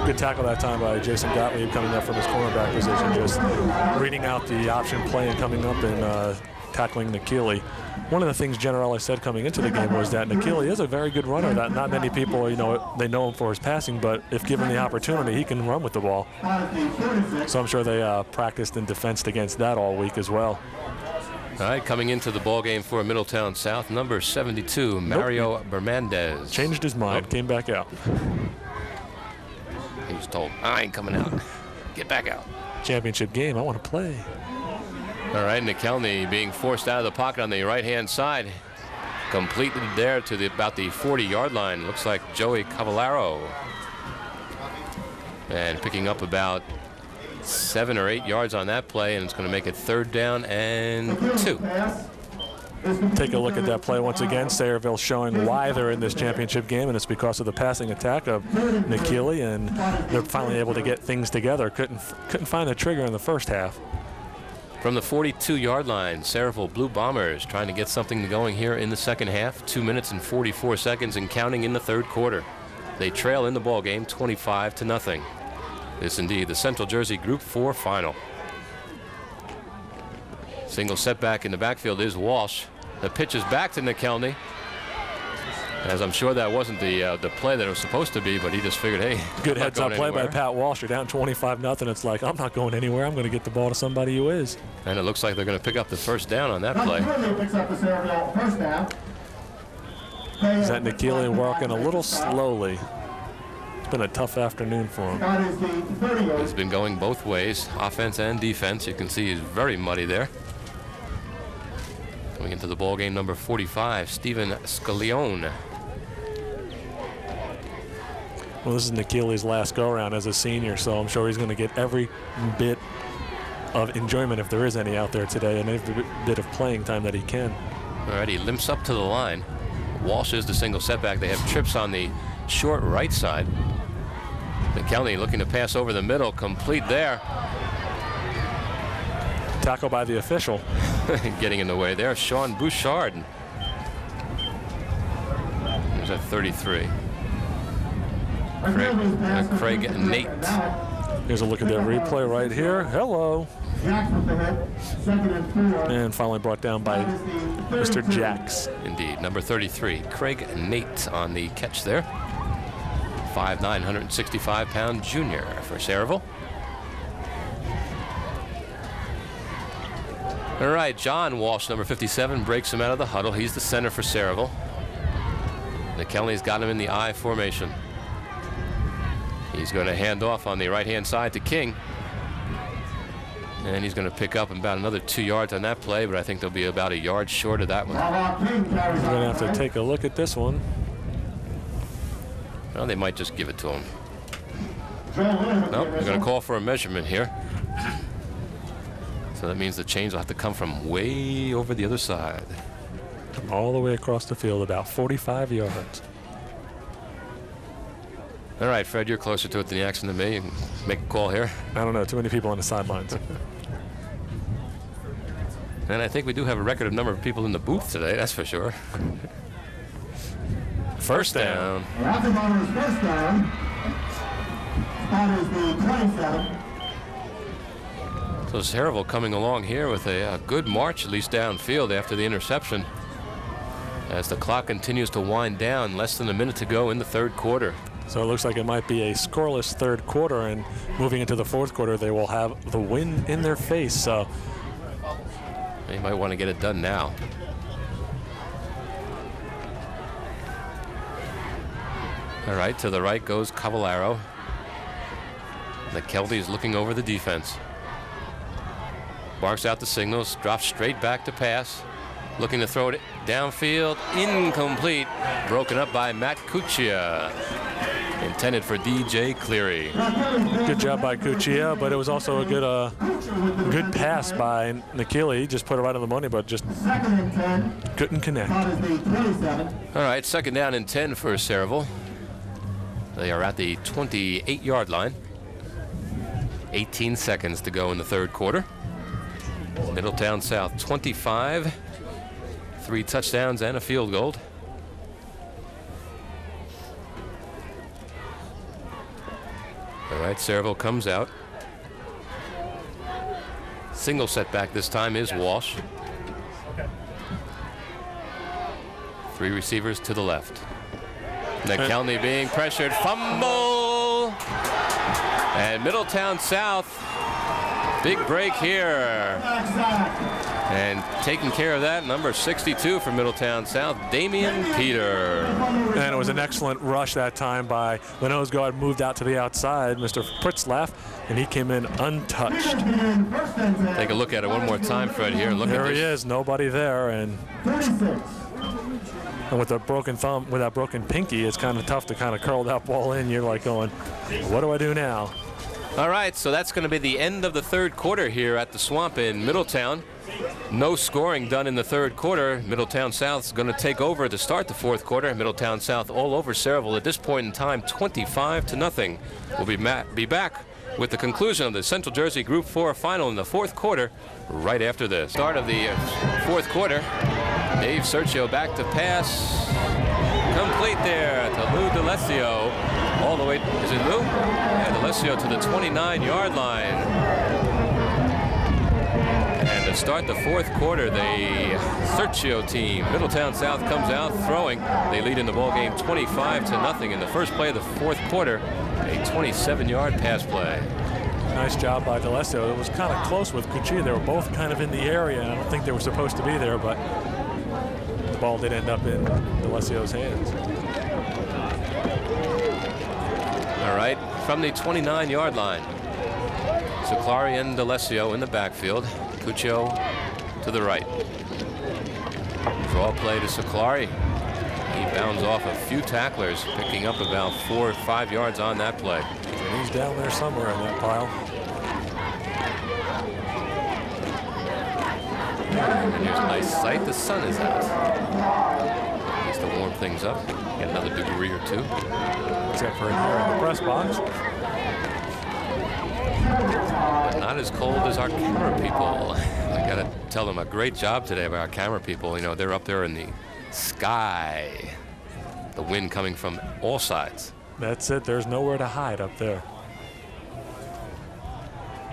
Good tackle that time by Jason Gottlieb coming up from his cornerback position, just reading out the option play and coming up and tackling Nikili. One of the things Generali said coming into the game was that Nikili is a very good runner. That not many people, they know him for his passing, but if given the opportunity, he can run with the ball. So I'm sure they practiced and defensed against that all week as well. All right, coming into the ball game for Middletown South, number 72, Mario Bermandez. Changed his mind, came back out. He was told, I ain't coming out. Get back out. Championship game, I want to play. All right, McKelney being forced out of the pocket on the right-hand side. Completely there to about the 40-yard line. Looks like Joey Cavallaro. And picking up about 7 or 8 yards on that play, and it's going to make it third down and 2. Take a look at that play once again. Sayerville showing why they're in this championship game, and it's because of the passing attack of Nikili, and they're finally able to get things together. Couldn't find the trigger in the first half. From the 42-yard line, Sayerville Blue Bombers trying to get something going here in the second half. 2 minutes and 44 seconds and counting in the third quarter. They trail in the ball game 25-0. This indeed the Central Jersey Group 4 final. Single setback in the backfield is Walsh. The pitch is back to McKelney. As I'm sure that wasn't the play that it was supposed to be, but he just figured, hey, good heads-up play by Pat Walsh. You're down 25-0. It's like, I'm not going anywhere. I'm going to get the ball to somebody who is. And it looks like they're going to pick up the first down on that play. Is that Nikili working a little slowly? It's been a tough afternoon for him. It's been going both ways, offense and defense. You can see he's very muddy there. Coming into the ball game, number 45, Steven Scaglione. Well, this is Nikili's last go-around as a senior, so I'm sure he's going to get every bit of enjoyment, if there is any out there today, and every bit of playing time that he can. All right, he limps up to the line. Walsh is the single setback. They have trips on the short right side. McKelney looking to pass over the middle, complete there. Tackle by the official. Getting in the way there, Sean Bouchard. There's at 33. Craig Nate. Here's a look at that replay right here. Hello. And finally brought down by Mr. Jacks. Indeed, number 33, Craig Nate on the catch there. 5'9", 165-pound junior for Sayerville. All right, John Walsh, number 57, breaks him out of the huddle. He's the center for Sayerville. McKelney's got him in the I formation. He's going to hand off on the right-hand side to King. And he's going to pick up about another 2 yards on that play, but I think they'll be about a yard short of that one. We're going to have to take a look at this one. Well, they might just give it to him. No, they're going to call for a measurement here. So that means the chains will have to come from way over the other side. All the way across the field, about 45 yards. All right, Fred, you're closer to it than the action than me. You can make a call here. I don't know, too many people on the sidelines. And I think we do have a record of number of people in the booth today, that's for sure. First down. That's the runner's first down. That is the 27. So Sayerville coming along here with a good march, at least downfield after the interception. As the clock continues to wind down, less than a minute to go in the third quarter. So it looks like it might be a scoreless third quarter, and moving into the fourth quarter, they will have the wind in their face. So they might want to get it done now. All right, to the right goes Cavallaro. The Kelties looking over the defense. Barks out the signals, drops straight back to pass. Looking to throw it downfield, incomplete. Broken up by Matt Cuccia. Intended for DJ Cleary. Good job by Cuccia, but it was also a good pass by Nikili. He just put it right on the money, but just couldn't connect. All right, second down and 10 for Sayerville. They are at the 28-yard line. 18 seconds to go in the third quarter. Middletown South 25. 3 touchdowns and a field goal. All right, Sayerville comes out. Single setback this time is Walsh. 3 receivers to the left. McKelney being pressured. Fumble! And Middletown South. Big break here. And taking care of that, number 62 for Middletown South, Damian Peter. And it was an excellent rush that time by the nose guard, moved out to the outside, Mr. Pritzlaff, and he came in untouched. Take a look at it one more time, Fred, here. Look there at this. He is, nobody there. And with a broken thumb, with that broken pinky, it's kind of tough to kind of curl that ball in. You're like going, what do I do now? All right, so that's going to be the end of the third quarter here at the Swamp in Middletown. No scoring done in the third quarter. Middletown South is going to take over to start the fourth quarter. Middletown South all over Sayerville at this point in time, 25-0. We'll be back with the conclusion of the Central Jersey Group 4 final in the fourth quarter right after this. Start of the fourth quarter. Dave Sergio back to pass. Complete there to Lou DeLessio. All the way, is it Lou? Yeah, DeLessio to the 29-yard line. And to start the fourth quarter, the Sergio team, Middletown South, comes out throwing. They lead in the ball game 25-0 in the first play of the fourth quarter. A 27-yard pass play. Nice job by DeLessio. It was kind of close with Cuccia. They were both kind of in the area. I don't think they were supposed to be there, but the ball did end up in DeLessio's hands. All right, from the 29-yard line. Siclari and DeLessio in the backfield. Cuccio to the right. Draw play to Siclari. He bounds off a few tacklers, picking up about 4 or 5 yards on that play. And he's down there somewhere in that pile. And here's a nice sight. The sun is out. At least to warm things up. Get another degree or 2. Except for in here in the press box. But not as cold as our camera people. I got to tell them a great job today by our camera people. You know, they're up there in the sky. The wind coming from all sides. That's it. There's nowhere to hide up there.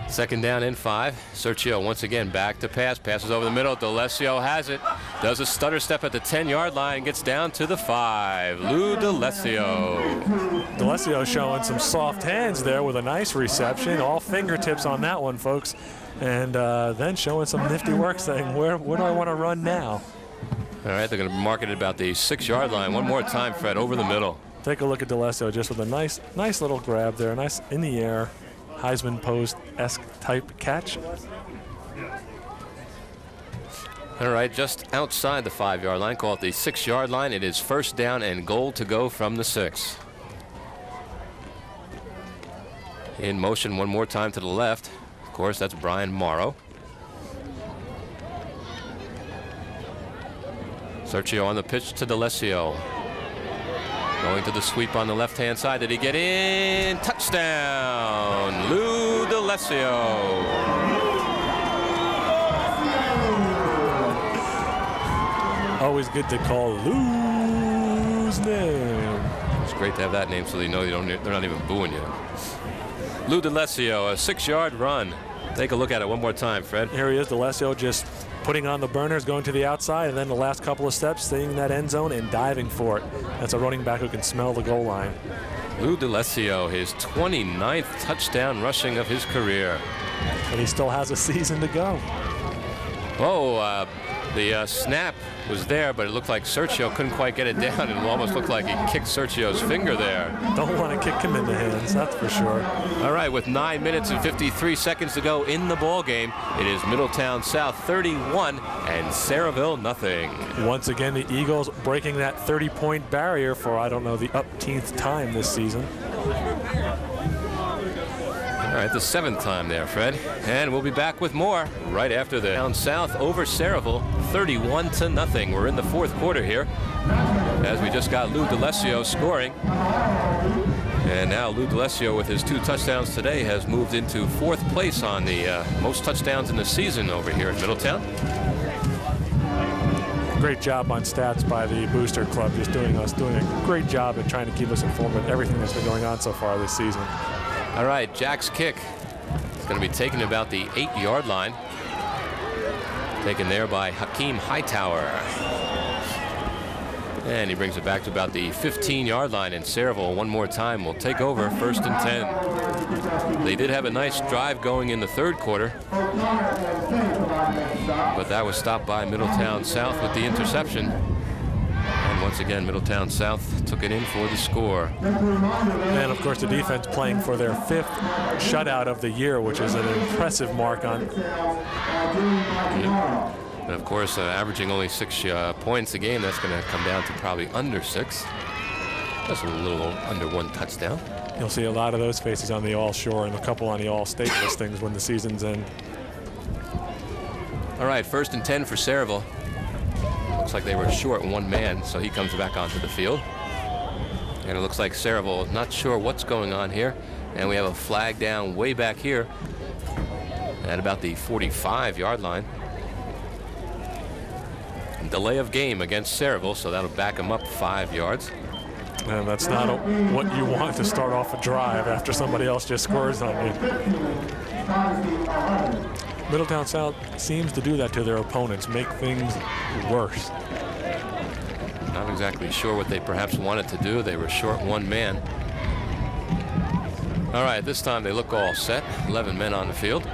Second down and 5. Sergio once again back to pass. Passes over the middle. DeLessio has it. Does a stutter step at the 10-yard line. Gets down to the 5. Lou DeLessio. DeLessio showing some soft hands there with a nice reception. All fingertips on that one, folks. And then showing some nifty work, saying, where do I want to run now? All right, they're going to mark it about the 6-yard line. One more time, Fred, over the middle. Take a look at DeLessio just with a nice little grab there. Nice in the air. Heisman Post-esque type catch. All right, just outside the 5-yard line, call it the 6-yard line. It is first down and goal to go from the 6. In motion one more time to the left. Of course, that's Brian Morrow. Sergio on the pitch to DeLessio. Going to the sweep on the left-hand side. Did he get in? Touchdown, Lou DeLessio. Always good to call Lou's name. It's great to have that name so they know they're not even booing you. Lou DeLessio, a 6-yard run. Take a look at it one more time, Fred. Here he is, DeLessio just putting on the burners, going to the outside, and then the last couple of steps, staying in that end zone and diving for it. That's a running back who can smell the goal line. Lou DeLessio, his 29th touchdown rushing of his career. And he still has a season to go. Oh, the snap was there, but it looked like Sergio couldn't quite get it down. It almost looked like he kicked Sergio's finger there. Don't want to kick him in the hands, that's for sure. All right, with 9 minutes and 53 seconds to go in the ball game, it is Middletown South 31 and Sayerville nothing. Once again, the Eagles breaking that 30-point barrier for, I don't know, the upteenth time this season. All right, the 7th time there, Fred. And we'll be back with more right after the Down South over Sayerville, 31-0. We're in the 4th quarter here, as we just got Lou DeLessio scoring. And now Lou DeLessio, with his 2 touchdowns today, has moved into 4th place on the most touchdowns in the season over here at Middletown. Great job on stats by the Booster Club, just doing a great job at trying to keep us informed of everything that's been going on so far this season. All right, Jack's kick is going to be taken about the 8-yard line. Taken there by Hakeem Hightower. And he brings it back to about the 15-yard line, and Sayerville one more time will take over 1st and 10. They did have a nice drive going in the 3rd quarter, but that was stopped by Middletown South with the interception. And once again, Middletown South took it in for the score. And of course, the defense playing for their 5th shutout of the year, which is an impressive mark on. And of course, averaging only 6 points a game, that's going to come down to probably under 6. Just a little under 1 touchdown. You'll see a lot of those faces on the All-Shore and a couple on the All-State listings when the season's in. All right, 1st and 10 for Sayerville. Looks like they were short 1 man, so he comes back onto the field. And it looks like Sayerville not sure what's going on here. And we have a flag down way back here at about the 45-yard line. Delay of game against Sayerville, so that'll back him up 5 yards. And that's not what you want to start off a drive after somebody else just scores on you. Middletown South seems to do that to their opponents, make things worse. Not exactly sure what they perhaps wanted to do. They were short 1 man. All right, this time they look all set. 11 men on the field.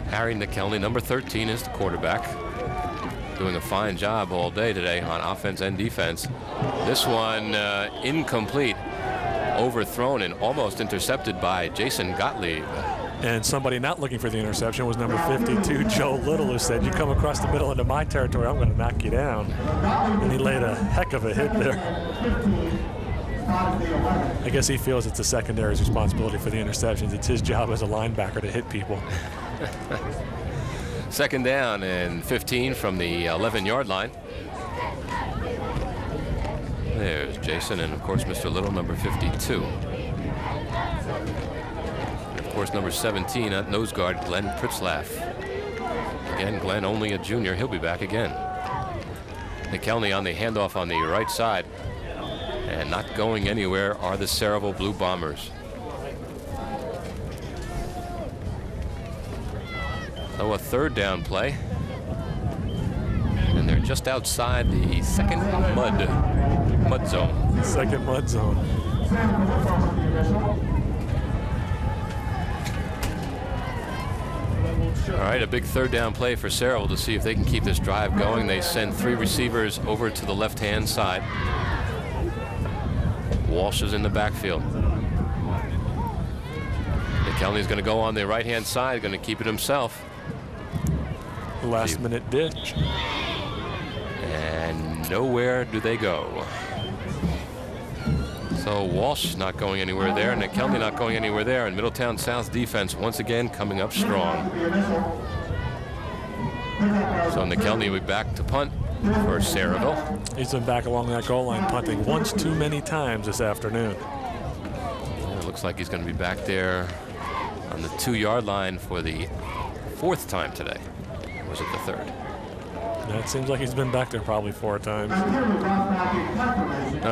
Harry McKelney, number 13, is the quarterback. Doing a fine job all day today on offense and defense. This one incomplete. Overthrown and almost intercepted by Jason Gottlieb. And somebody not looking for the interception was number 52, Joe Little, who said, "You come across the middle into my territory, I'm going to knock you down." And he laid a heck of a hit there. I guess he feels it's the secondary's responsibility for the interceptions. It's his job as a linebacker to hit people. 2nd down and 15 from the 11-yard line. There's Jason and, of course, Mr. Little, number 52. And, of course, number 17 at nose guard, Glenn Pritzlaff. Again, Glenn only a junior. He'll be back again. McKelney on the handoff on the right side. And not going anywhere are the Sayerville Blue Bombers. So a 3rd down play. And they're just outside the 2nd mud zone. 2nd mud zone. All right, a big 3rd down play for Sayerville to see if they can keep this drive going. They send 3 receivers over to the left-hand side. Walsh is in the backfield. McKelney's going to go on the right-hand side, going to keep it himself. Last-minute ditch. And nowhere do they go. So Walsh not going anywhere there, and McKelney not going anywhere there, and Middletown South defense once again coming up strong. So McKelney will be back to punt for Sayerville. He's been back along that goal line punting once too many times this afternoon. And it looks like he's going to be back there on the 2-yard line for the 4th time today. Or was it the third? Yeah, it seems like he's been back there probably 4 times. All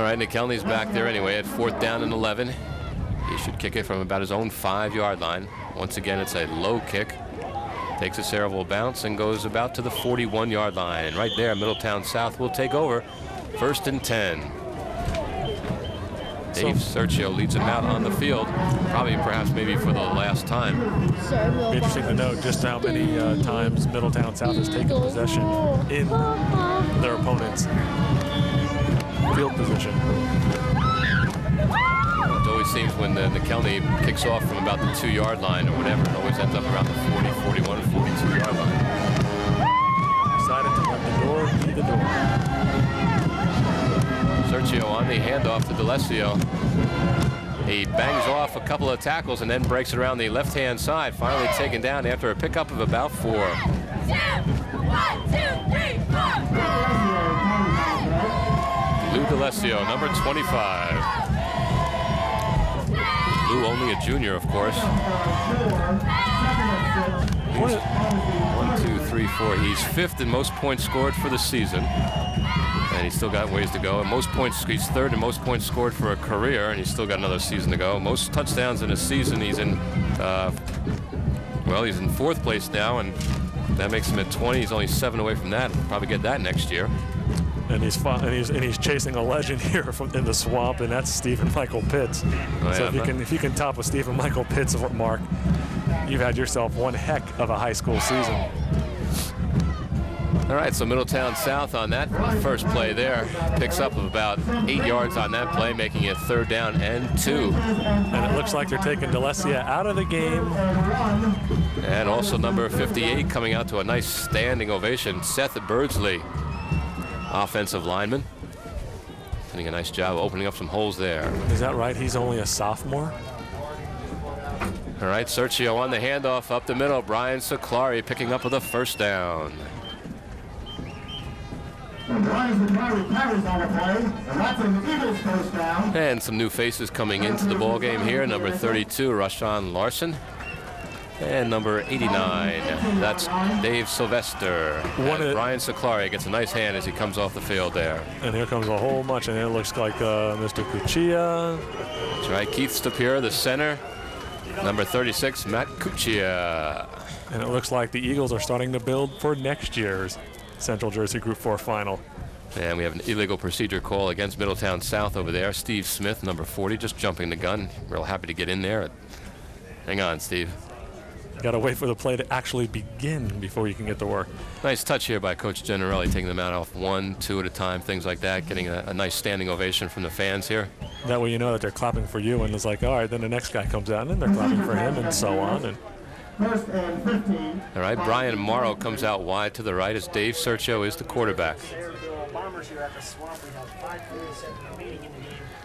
right, McKelney's back there anyway at 4th down and 11. He should kick it from about his own 5-yard line. Once again, it's a low kick. Takes a Sayerville bounce and goes about to the 41-yard line. And right there, Middletown South will take over. 1st and 10. Dave Sergio leads him out on the field, probably perhaps maybe for the last time. Interesting to note just how many times Middletown South has taken possession in their opponent's field position. It always seems when the Kelly kicks off from about the 2-yard line or whatever, it always ends up around the 40, 41, 42-yard line. Decided to let the door be the door. Sergio on the handoff to D'Alessio. He bangs off a couple of tackles and then breaks it around the left-hand side. Finally taken down after a pickup of about 4. 1, 2, 3, 4. Lou D'Alessio, number 25. Lou only a junior, of course. 1, 2, 3, 4. He's 5th in most points scored for the season. And he's still got ways to go. And most points, he's 3rd in most points scored for a career, and he's still got another season to go. Most touchdowns in a season, he's in, well, he's in 4th place now, and that makes him at 20. He's only 7 away from that. He'll probably get that next year. And he's chasing a legend here in the swamp, and that's Stephen Michael Pitts. Oh, so yeah, if you can top a Stephen Michael Pitts mark, you've had yourself one heck of a high school season. All right, so Middletown South on that first play there picks up about 8 yards on that play, making it 3rd down and 2. And it looks like they're taking D'Alessio out of the game. And also number 58 coming out to a nice standing ovation, Seth Birdsley, offensive lineman. Doing a nice job opening up some holes there. Is that right? He's only a sophomore? All right, Sergio on the handoff up the middle. Brian Siclari picking up with a 1st down. And some new faces coming into the ball game here. Number 32, Rashawn Larson. And number 89, that's Dave Sylvester. Brian Siclari gets a nice hand as he comes off the field there. And here comes a whole bunch, and it looks like Mr. Cuccia. That's right, Keith Stapir, the center. Number 36, Matt Cuccia. And it looks like the Eagles are starting to build for next year's Central Jersey Group 4 final. And we have an illegal procedure call against Middletown South over there. Steve Smith, number 40, just jumping the gun. Real happy to get in there. Hang on, Steve. Got to wait for the play to actually begin before you can get to work. Nice touch here by Coach Generelli, taking them out off 1, 2 at a time, things like that, getting a nice standing ovation from the fans here. That way you know that they're clapping for you, and it's like, all right, then the next guy comes out, and then they're clapping for him, and so on. And 1st and 15. all right, Brian Morrow comes out wide to the right as Dave Sergio is the quarterback.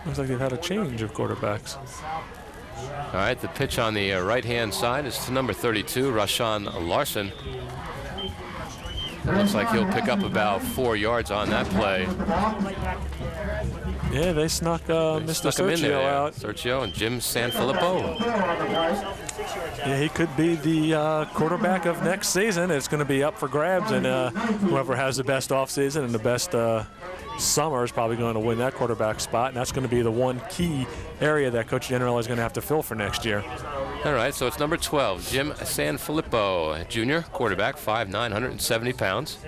Looks like they've had a change of quarterbacks. All right, the pitch on the right-hand side is to number 32, Rashawn Larson. It looks like he'll pick up about 4 yards on that play. Yeah, they snuck Mr. Him in there, Sergio yeah. out. Sergio and Jim Sanfilippo. Yeah, he could be the quarterback of next season. It's going to be up for grabs, and whoever has the best offseason and the best summer is probably going to win that quarterback spot, and that's going to be the one key area that Coach Generelli is going to have to fill for next year. All right, so it's number 12, Jim Sanfilippo, junior quarterback, 5'9", 170 pounds.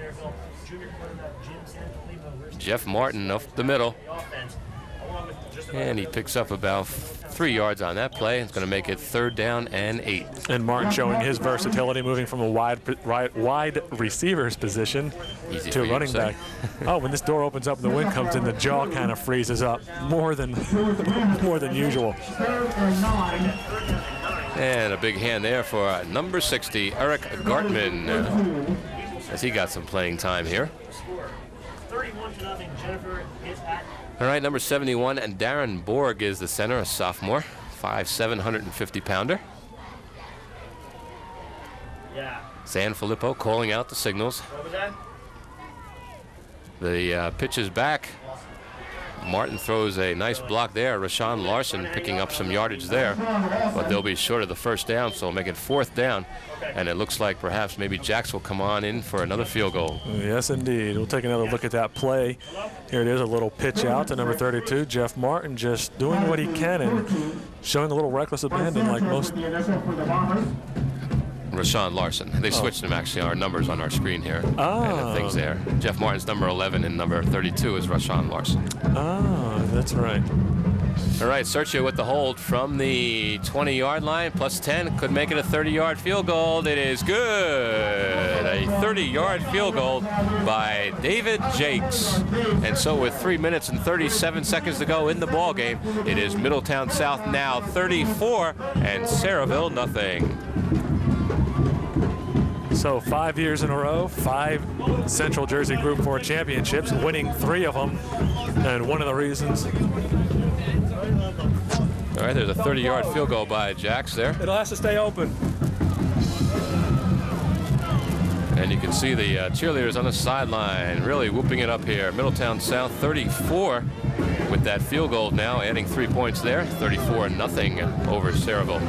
Jeff Martin up the middle. And he picks up about 3 yards on that play. It's going to make it 3rd down and 8. And Martin showing his versatility, moving from a wide receiver's position to running back. Oh, when this door opens up and the wind comes in, the jaw kind of freezes up more than usual. And a big hand there for number 60, Eric Gartman, as he got some playing time here. All right, number 71, and Darren Borg is the center, a sophomore, 5'7", 150-pounder. Sanfilippo calling out the signals. The pitch is back. Martin throws a nice block there. Rashawn Larson picking up some yardage there, but they'll be short of the first down, so make it 4th down. And it looks like perhaps maybe Jacks will come on in for another field goal. Yes, indeed. We'll take another look at that play. Here it is, a little pitch out to number 32, Jeff Martin, just doing what he can and showing a little reckless abandon like most. Rashawn Larson. They switched him, actually, our numbers on our screen here. And the things there. Jeff Martin's number 11 and number 32 is Rashawn Larson. That's right. All right, Sergio with the hold from the 20-yard line, plus 10, could make it a 30-yard field goal. It is good. A 30-yard field goal by David Jakes. And so with 3 minutes and 37 seconds to go in the ball game, it is Middletown South now 34 and Sayerville nothing. So 5 years in a row, 5 Central Jersey Group 4 championships, winning 3 of them. And one of the reasons. All right, there's a 30-yard field goal by Jacks there. It'll have to stay open. And you can see the cheerleaders on the sideline really whooping it up here. Middletown South 34 with that field goal now, adding 3 points there. 34-0 over Sayerville.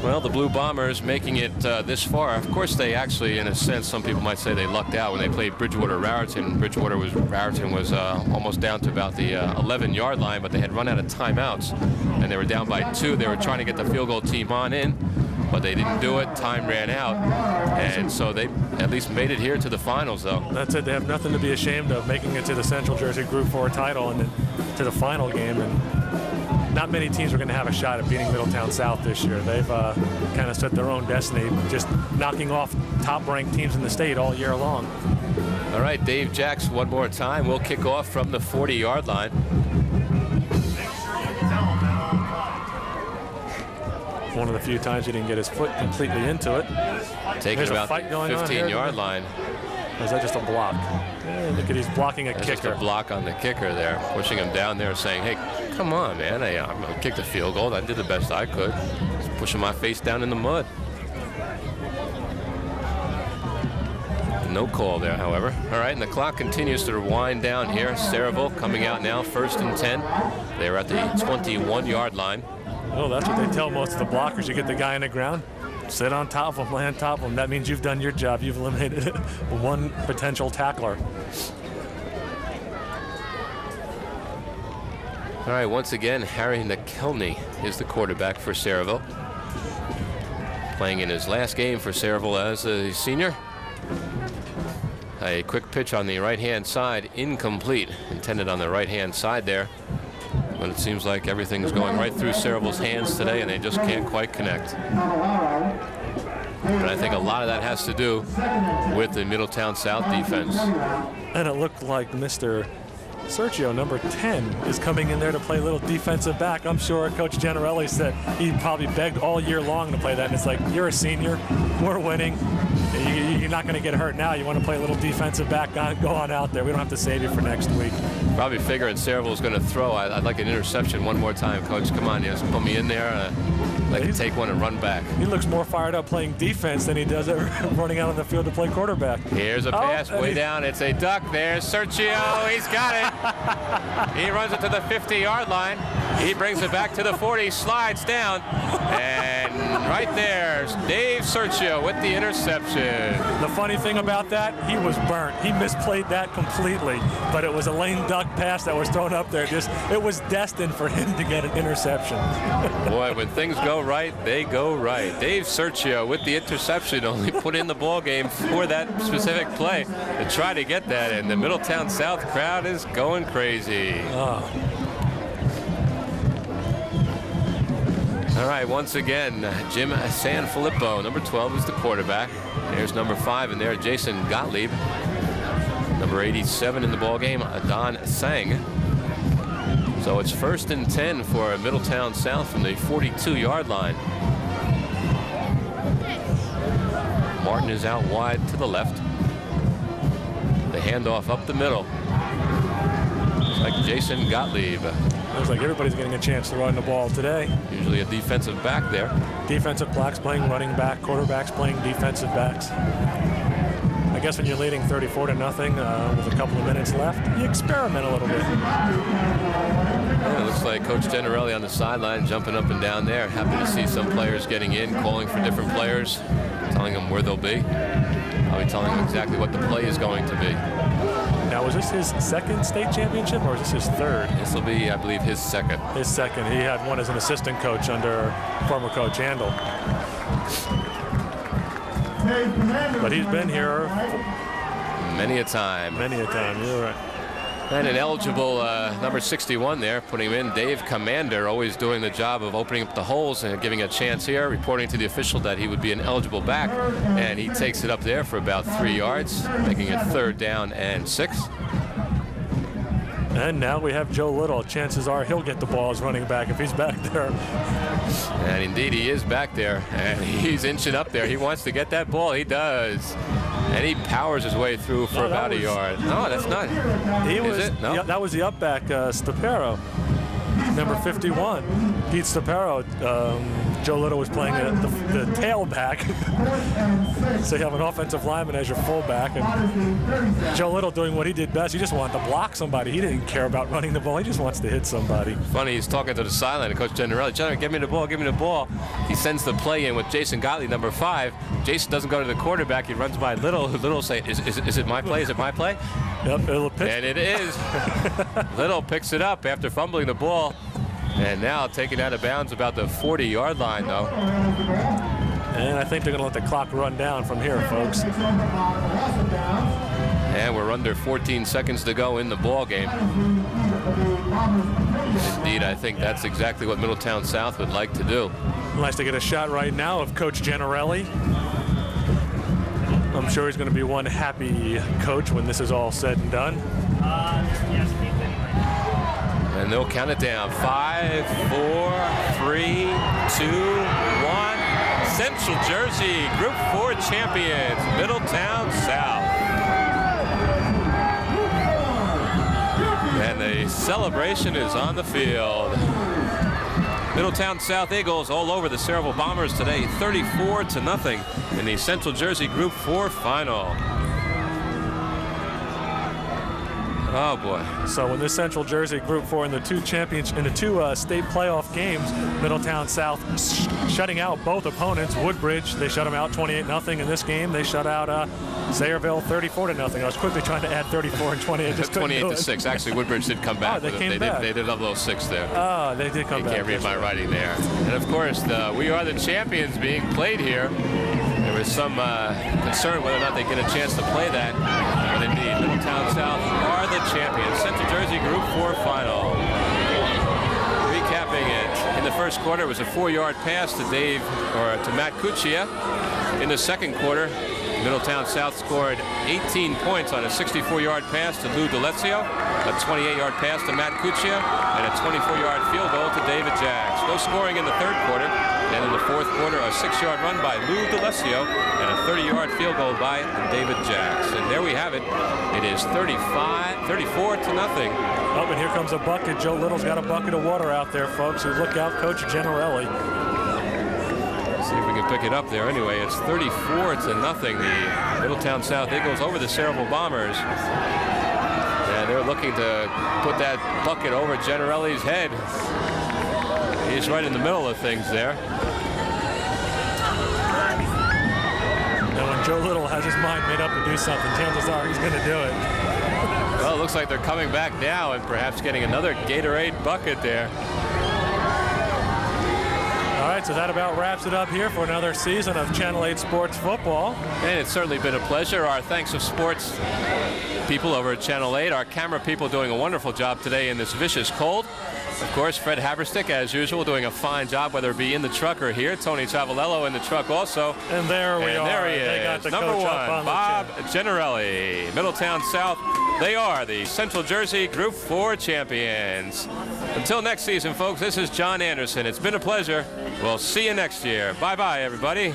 Well, the Blue Bombers making it this far. Of course, they actually, in a sense, some people might say they lucked out when they played Bridgewater-Raritan. Raritan was almost down to about the 11-yard line, but they had run out of timeouts, and they were down by 2. They were trying to get the field goal team on in, but they didn't do it. Time ran out, and so they at least made it here to the finals, though. That's it. They have nothing to be ashamed of, making it to the Central Jersey Group 4 title and then to the final game. And not many teams are going to have a shot at beating Middletown South this year. They've kind of set their own destiny, just knocking off top-ranked teams in the state all year long. All right, Dave Jacks one more time. We'll kick off from the 40-yard line. One of the few times he didn't get his foot completely into it. Taking about the 15-yard line. Or is that just a block? Yeah, look at, he's blocking a kicker. Just a block on the kicker there, pushing him down there, saying, hey, come on, man. I'm going to kick the field goal. I did the best I could. Just pushing my face down in the mud. No call there, however. All right, and the clock continues to wind down here. Sayerville coming out now, 1st and 10. They're at the 21-yard line. Oh, that's what they tell most of the blockers. You get the guy on the ground, sit on top of him, lay on top of him. That means you've done your job. You've eliminated one potential tackler. All right, once again, Harry McKelney is the quarterback for Sayerville. Playing in his last game for Sayerville as a senior. A quick pitch on the right-hand side, incomplete. Intended on the right-hand side there. But it seems like everything's going right through Sayerville's hands today, and they just can't quite connect. But I think a lot of that has to do with the Middletown South defense. And it looked like Mr. Sergio, number 10, is coming in there to play a little defensive back. I'm sure Coach Gianarelli said he probably begged all year long to play that. And it's like, you're a senior, we're winning. You're not going to get hurt now. You want to play a little defensive back, go on out there. We don't have to save you for next week. Probably figuring Sayerville's going to throw. I'd like an interception one more time, Coach. Come on, just put me in there. I'd like to take one and run back. He looks more fired up playing defense than he does running out on the field to play quarterback. Here's a pass way down. It's a duck. There's Sergio. He's got it. He runs it to the 50-yard line. He brings it back to the 40, slides down, and right there's Dave Sergio with the interception. The funny thing about that, he was burnt. He misplayed that completely, but it was a lame duck pass that was thrown up there. It was destined for him to get an interception. Boy, when things go right, they go right. Dave Sergio with the interception, only put in the ball game for that specific play to try to get that, and the Middletown South crowd is going crazy. All right, once again, Jim Sanfilippo, number 12, is the quarterback. There's number 5 in there, Jason Gottlieb. Number 87 in the ballgame, Adon Sang. So it's 1st and 10 for Middletown South from the 42-yard line. Martin is out wide to the left. The handoff up the middle. Looks like Jason Gottlieb. Looks like everybody's getting a chance to run the ball today. Usually a defensive back there. Defensive backs playing running back, quarterbacks playing defensive backs. I guess when you're leading 34-0 with a couple of minutes left, you experiment a little bit. Yeah, it looks like Coach Generelli on the sideline jumping up and down there. Happy to see some players getting in, calling for different players, telling them where they'll be. Probably telling them exactly what the play is going to be. Now, was this his second state championship or is this his third? This will be, I believe, his second. His second. He had one as an assistant coach under former coach Handel. But he's been here many a time. Many a time, you're right. And an eligible number 61 there, putting him in, Dave Commander, always doing the job of opening up the holes and giving a chance here, reporting to the official that he would be an eligible back. And he takes it up there for about 3 yards, making it 3rd down and 6. And now we have Joe Little. Chances are he'll get the ball as running back if he's back there. And indeed he is back there, and he's inching up there. He wants to get that ball. He does. And he powers his way through for about a yard. No, that's not. Is it? No? That was the up back, Stapero, number 51. Pete Stapero. Joe Little was playing the tailback. So you have an offensive lineman as your fullback. And Joe Little doing what he did best. He just wanted to block somebody. He didn't care about running the ball. He just wants to hit somebody. Funny, he's talking to the sideline, and Coach Generelli. Generelli, give me the ball, give me the ball. He sends the play in with Jason Gottlieb, number 5. Jason doesn't go to the quarterback. He runs by Little. Little say, is it my play? Is it my play? Yep, it'll pitch. And it is. Little picks it up after fumbling the ball. And now taken out of bounds about the 40-yard line, though. And I think they're going to let the clock run down from here, folks. And we're under 14 seconds to go in the ball game. Indeed, I think that's exactly what Middletown South would like to do. Nice to get a shot right now of Coach Generelli. I'm sure he's going to be one happy coach when this is all said and done. And they'll count it down. 5, 4, 3, 2, 1. Central Jersey Group 4 champions, Middletown South. And the celebration is on the field. Middletown South Eagles all over the Sayerville Bombers today, 34-0 in the Central Jersey Group 4 final. Oh boy! So when this Central Jersey Group 4 in the two state playoff games, Middletown South shutting out both opponents. Woodbridge, they shut them out 28-0. In this game, they shut out Sayerville 34-0. I was quickly trying to add 34 and 28. Just 28-6. Actually, Woodbridge did come back. Oh, they came back. They did a little 6 there. Oh, they did come back. You can't read my writing there. And of course, we are the champions being played here. There was some concern whether or not they get a chance to play that. But indeed, Middletown South are the champions. Central Jersey Group 4 final. Recapping it, in the first quarter, it was a 4-yard pass to Matt Cuccia. In the second quarter, Middletown South scored 18 points on a 64-yard pass to Lou DeLezio, a 28-yard pass to Matt Cuccia, and a 24-yard field goal to David Jacks. No scoring in the third quarter. And in the fourth quarter, a 6-yard run by Lou DeLezio and a 30-yard field goal by David Jacks. And there we have it. It is 34-0. Oh, and here comes a bucket. Joe Little's got a bucket of water out there, folks. So look out, Coach Generelli. See if we can pick it up there. Anyway, it's 34-0. The Middletown South Eagles over the Sayerville Bombers. And they're looking to put that bucket over Generelli's head. He's right in the middle of things there. And when Joe Little has his mind made up to do something, chances are he's going to do it. Well, it looks like they're coming back now and perhaps getting another Gatorade bucket there. All right, so that about wraps it up here for another season of Channel 8 Sports Football. And it's certainly been a pleasure. Our thanks to sports people over at Channel 8. Our camera people doing a wonderful job today in this vicious cold. Of course, Fred Haberstick, as usual, doing a fine job, whether it be in the truck or here. Tony Travelello in the truck also. And there we are. There he is. They got the Number coach 1, up on Bob the Generelli. Middletown South, they are the Central Jersey Group 4 champions. Until next season, folks, this is John Anderson. It's been a pleasure. We'll see you next year. Bye-bye, everybody.